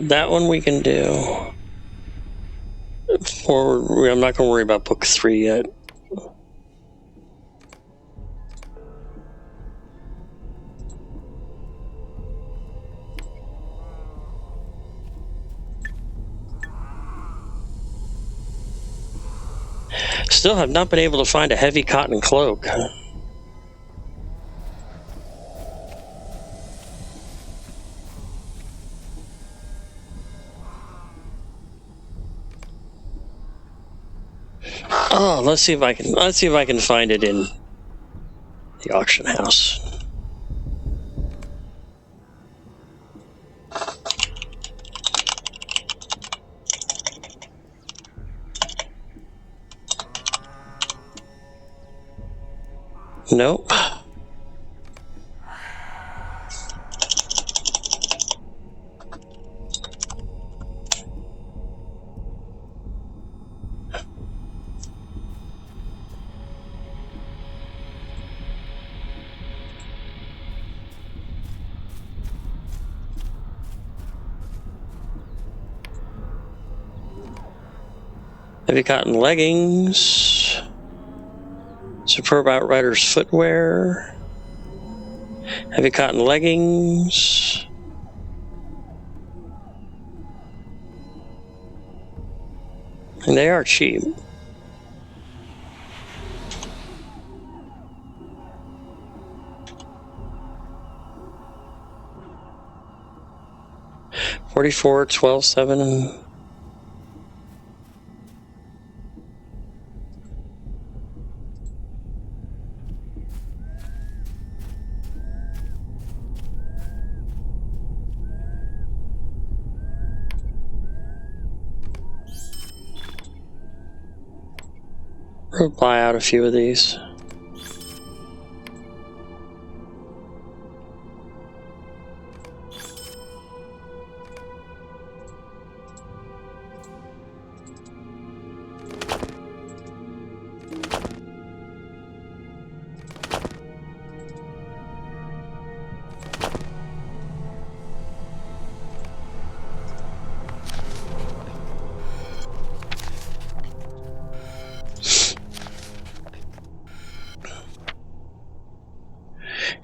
that one we can do. Or I'm not going to worry about book 3 yet. Still have not been able to find a heavy cotton cloak. Oh, let's see if I can find it in the auction house. Nope. Heavy cotton leggings. Superb Outrider's footwear. Heavy cotton leggings. And they are cheap. $44, $12.7. We'll buy out a few of these.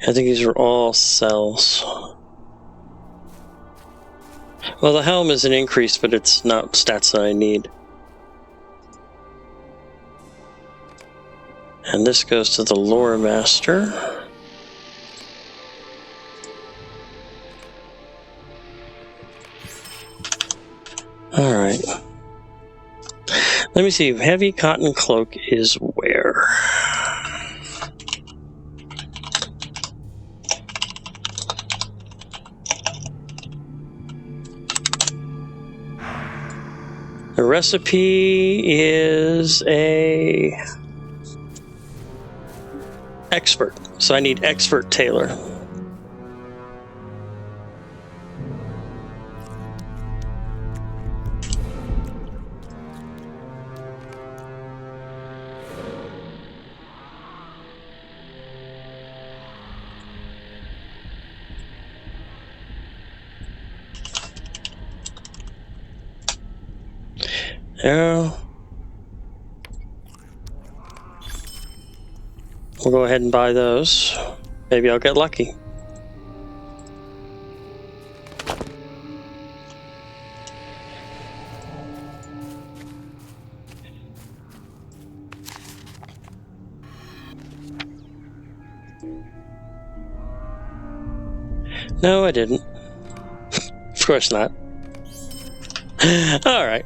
I think these are all cells. Well, the helm is an increase, but it's not stats that I need. And this goes to the lore master. Alright. Let me see. Heavy cotton cloak is where? The recipe is a expert, so I need expert tailor. Yeah. We'll go ahead and buy those. Maybe I'll get lucky. No, I didn't. Of course not. All right.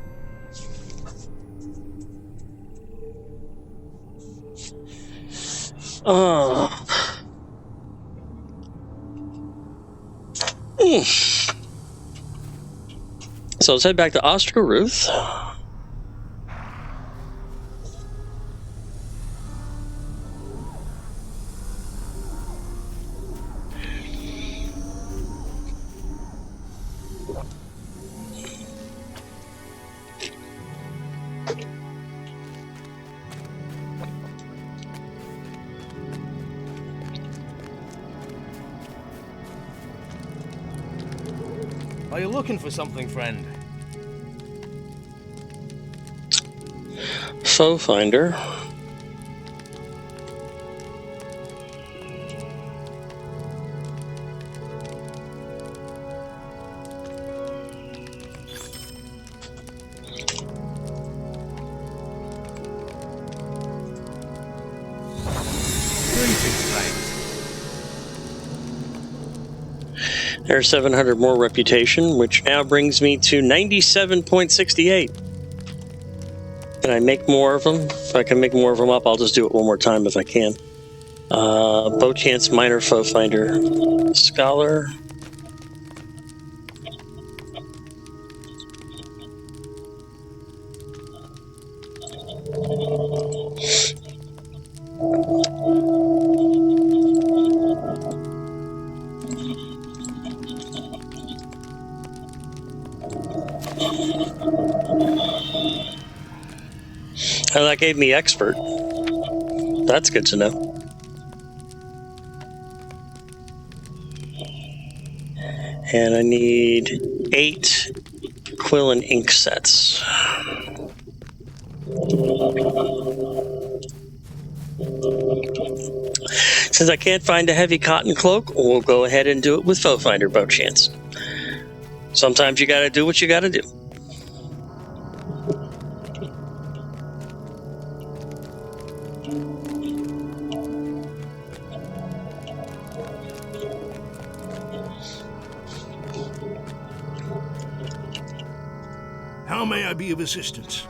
So let's head back to Ostroruth. Are you looking for something, friend? Foe finder. There's 700 more reputation, which now brings me to 97.68. Can I make more of them? If I can make more of them up, I'll just do it one more time if I can. Bow chance, minor, foe finder, scholar. Oh, that gave me expert. That's good to know. And I need 8 quill and ink sets. Since I can't find a heavy cotton cloak, we'll go ahead and do it with foe finder bow chance. Sometimes you gotta do what you gotta do. How may I be of assistance?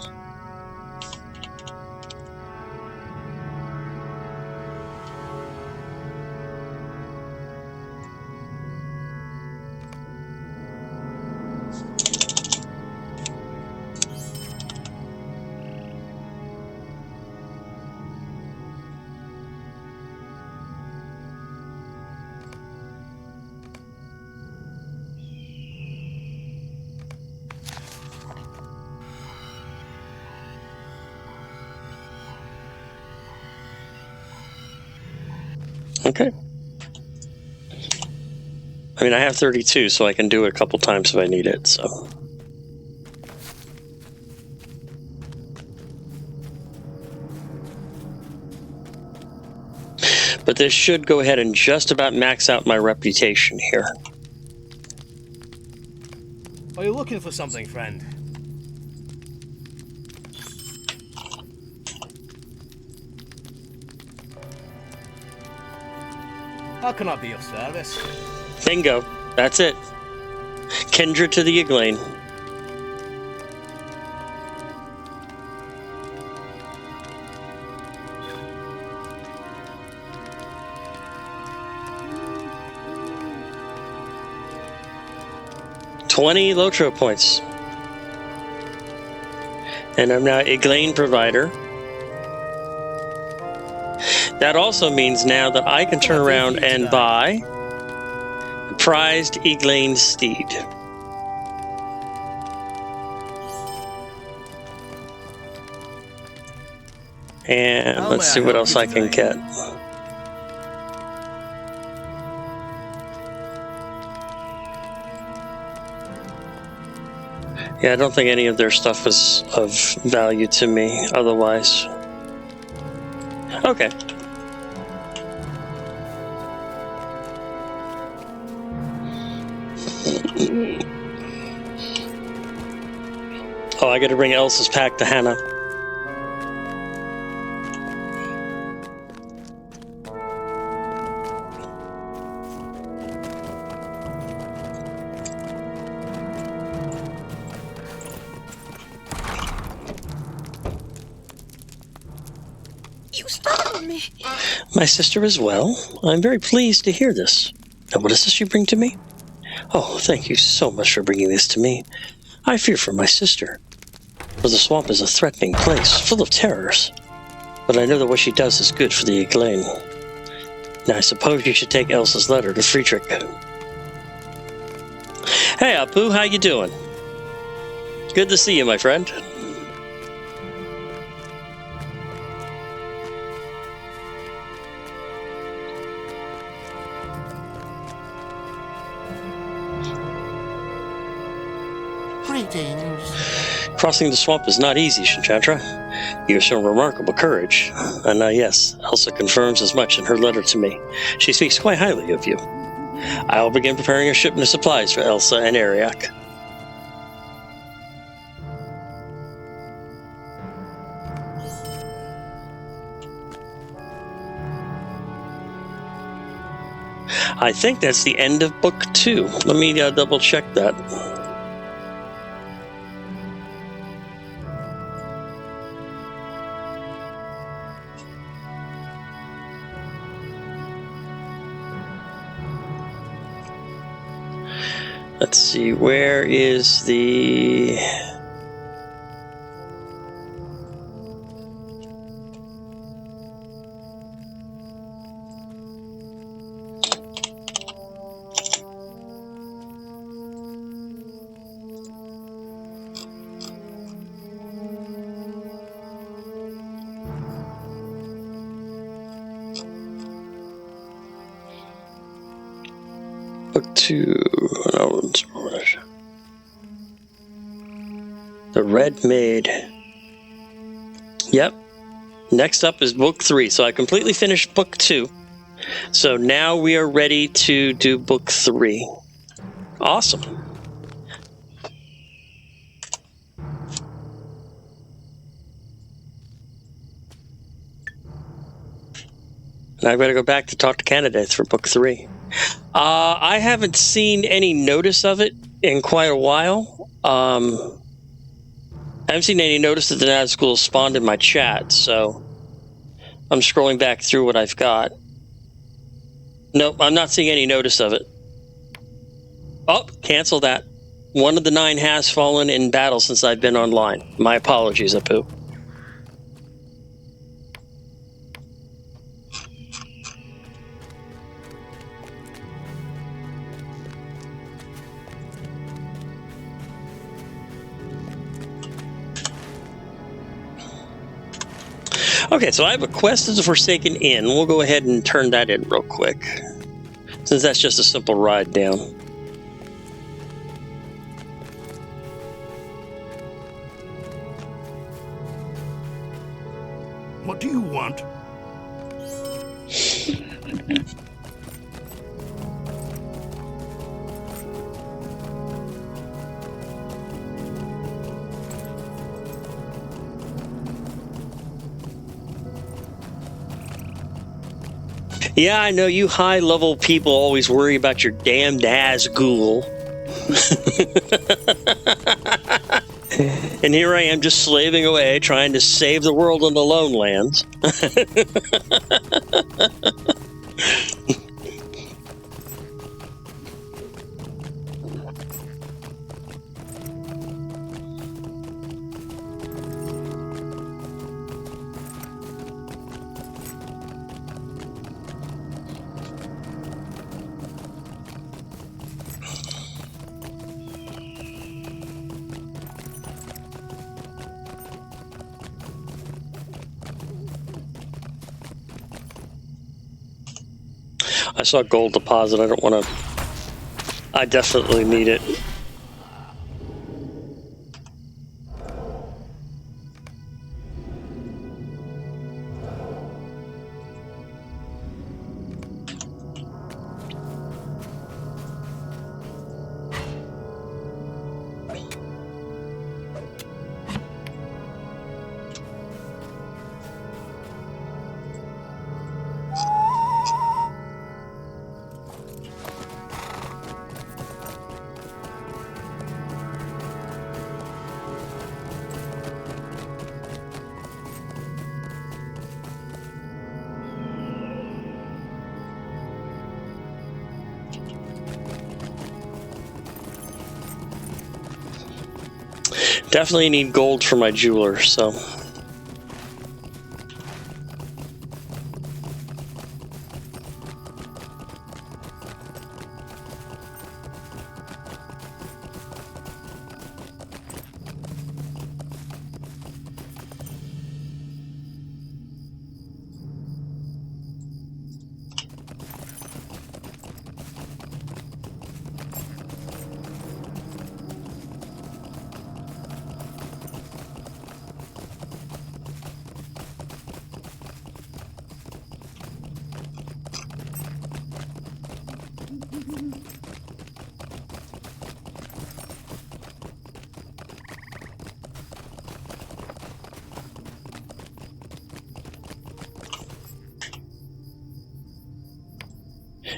Okay. I mean, I have 32, so I can do it a couple times if I need it, so. But this should go ahead and just about max out my reputation here. Are you looking for something, friend? How can I be of service? Bingo. That's it. Kindred to the Eglain. $20 LOTRO points. And I'm now Eglain provider. That also means now that I can turn around and buy a prized Eglain steed. And let's see what else I can get. Yeah, I don't think any of their stuff was of value to me otherwise. Okay. Oh, I gotta bring Elsa's pack to Hannah. You startled me. My sister is well. I'm very pleased to hear this. And what is this you bring to me? Oh, thank you so much for bringing this to me. I fear for my sister. For the swamp is a threatening place, full of terrors. But I know that what she does is good for the Eglain. Now I suppose you should take Elsa's letter to Friedrich. Hey, Apu, how you doing? Good to see you, my friend. Greetings. Crossing the swamp is not easy, Shinchatra. You have shown remarkable courage. And yes, Elsa confirms as much in her letter to me. She speaks quite highly of you. I will begin preparing a shipment of supplies for Elsa and Ariak. I think that's the end of book 2. Let me double check that. Let's see, where is the... Book 2, no, The Red Maid. Yep. Next up is book 3. So I completely finished book 2. So now we are ready to do book 3. Awesome. Now I've got to go back to talk to candidates for book 3. I haven't seen any notice of it in quite a while. I haven't seen any notice that the NAD school spawned in my chat, so I'm scrolling back through what I've got. Nope, I'm not seeing any notice of it. Oh, cancel that. One of the 9 has fallen in battle since I've been online. My apologies, Apu. Okay, so I have a quest as a Forsaken Inn. We'll go ahead and turn that in real quick, since that's just a simple ride down. What do you want? Yeah, I know you high-level people always worry about your damned Asgul. And here I am just slaving away, trying to save the world on the Lone Lands. I saw gold deposit. I don't want to... I definitely need it. Definitely need gold for my jeweler, so...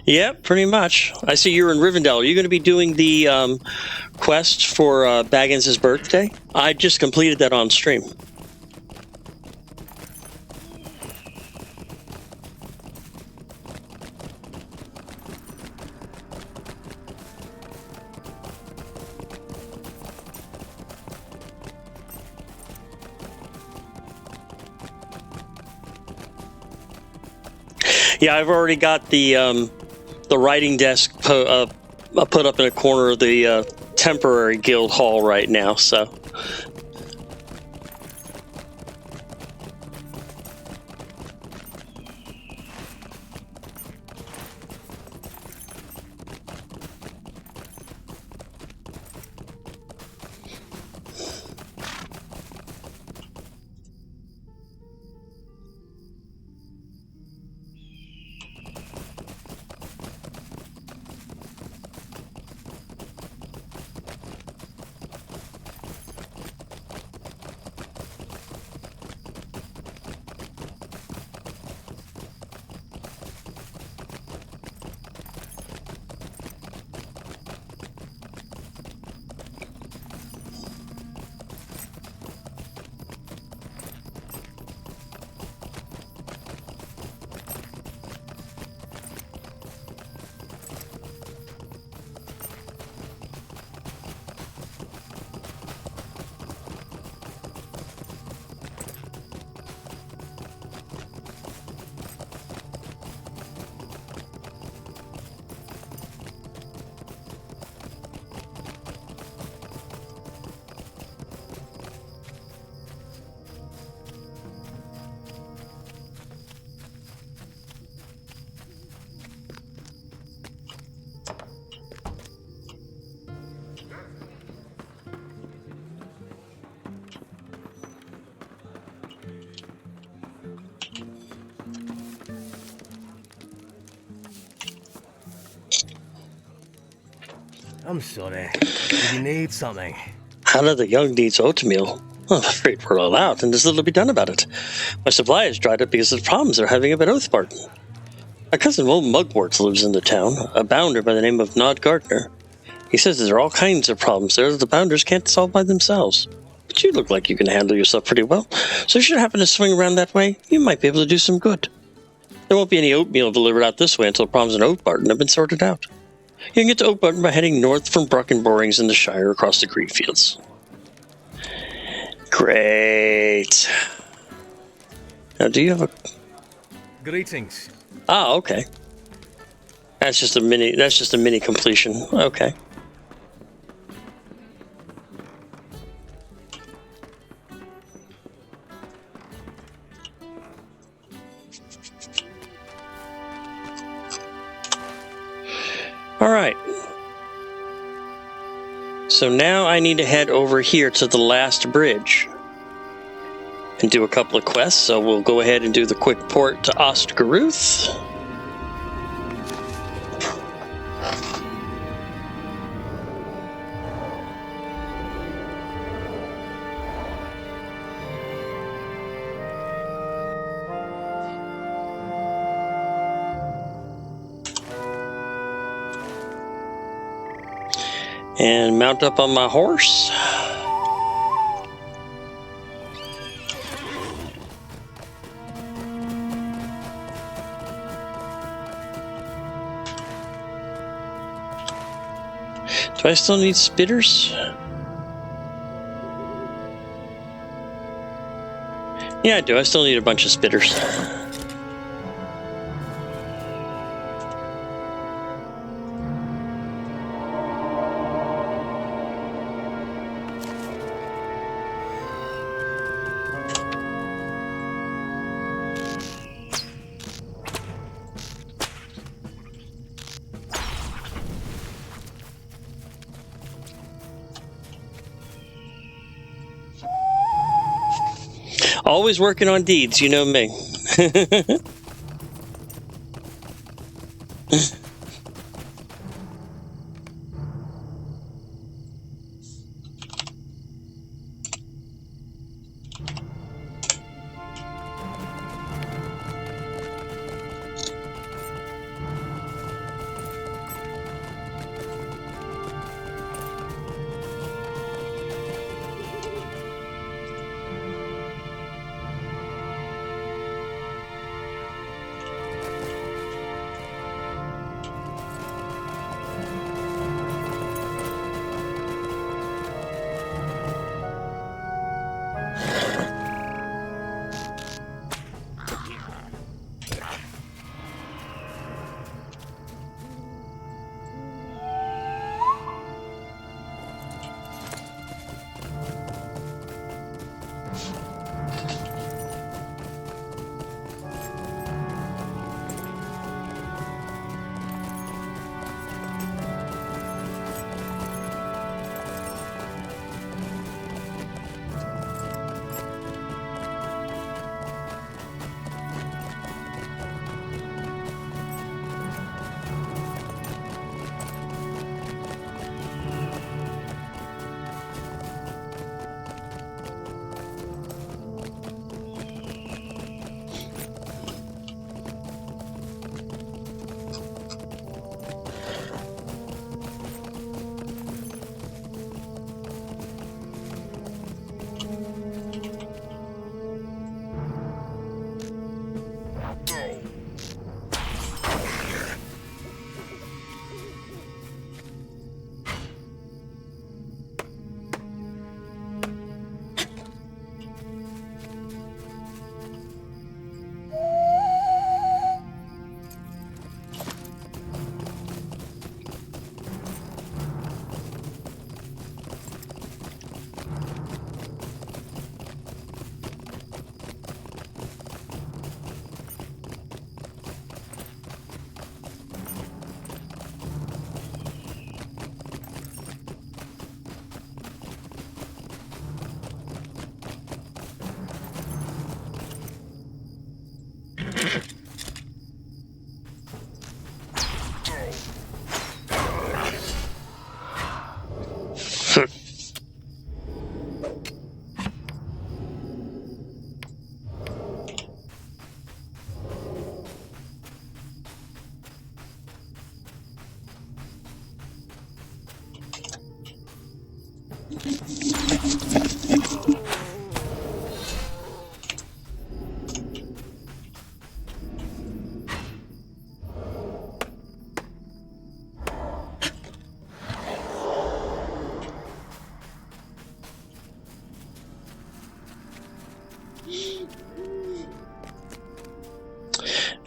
Yep, pretty much. I see you're in Rivendell. Are you going to be doing the quest for Baggins' birthday? I just completed that on stream. Yeah, I've already got the writing desk put up in a corner of the temporary guild hall right now, so. I'm sorry. Did you need something? How do the young needs oatmeal? Well, I'm afraid we're all out, and there's little to be done about it. My supply has dried up because of the problems they're having up at Oathbarton. My cousin Will Mugwort lives in the town, a bounder by the name of Nod Gardner. He says there are all kinds of problems there that the bounders can't solve by themselves. But you look like you can handle yourself pretty well, so if you should happen to swing around that way, you might be able to do some good. There won't be any oatmeal delivered out this way until problems in Oathbarton have been sorted out. You can get to Oakbarton by heading north from Brockenborings in the Shire across the green fields. Great. Now, do you have a... Greetings. Ah, okay. That's just a mini completion. Okay. All right. So now I need to head over here to the last bridge and do a couple of quests. So we'll go ahead and do the quick port to Ostgaruth. And mount up on my horse. Do I still need spitters? Yeah, I do. I still need a bunch of spitters. Always working on deeds, you know me.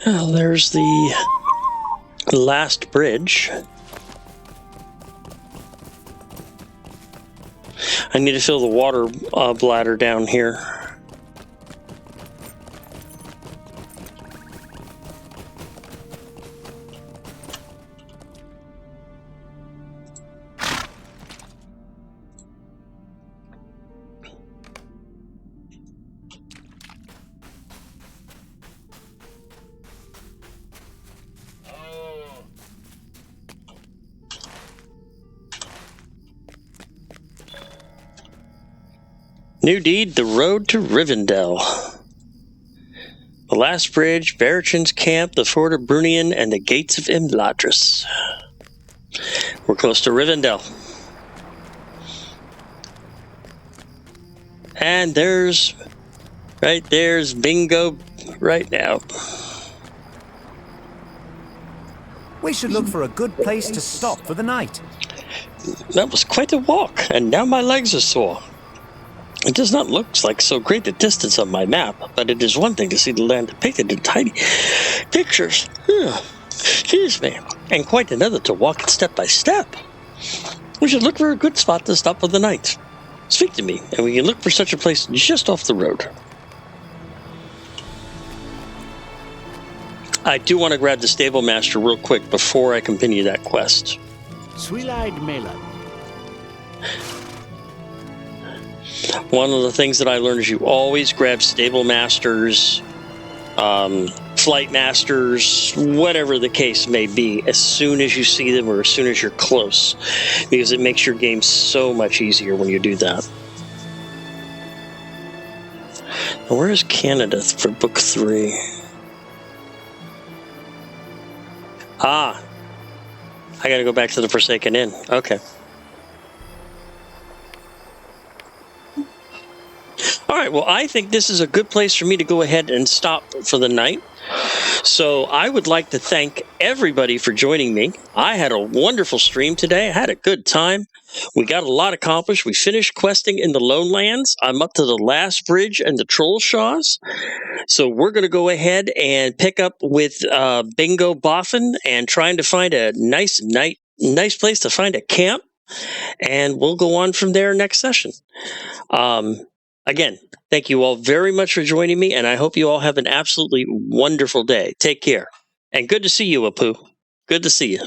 Well, there's the last bridge. I need to fill the water bladder down here. New deed, the road to Rivendell. The last bridge, Barachan's camp, the fort of Brunion, and the gates of Imladris. We're close to Rivendell. And there's Bingo right now. We should look for a good place to stop for the night. That was quite a walk, and now my legs are sore. It does not look like so great a distance on my map, but it is one thing to see the land depicted in tiny pictures. Excuse me. And quite another to walk it step by step. We should look for a good spot to stop for the night. Speak to me, and we can look for such a place just off the road. I do want to grab the stable master real quick before I continue that quest. Sweet-eyed Mela. One of the things that I learned is you always grab stable masters, flight masters, whatever the case may be, as soon as you see them or as soon as you're close, because it makes your game so much easier when you do that. Now, where is Canada for book 3? Ah, I gotta go back to the Forsaken Inn. Okay. All right, well, I think this is a good place for me to go ahead and stop for the night. So I would like to thank everybody for joining me. I had a wonderful stream today. I had a good time. We got a lot accomplished. We finished questing in the Lone Lands. I'm up to the last bridge and the Troll Shaws. So we're going to go ahead and pick up with Bingo Boffin and trying to find a nice place to find a camp. And we'll go on from there next session. Again, thank you all very much for joining me, and I hope you all have an absolutely wonderful day. Take care. And good to see you, Apu. Good to see you.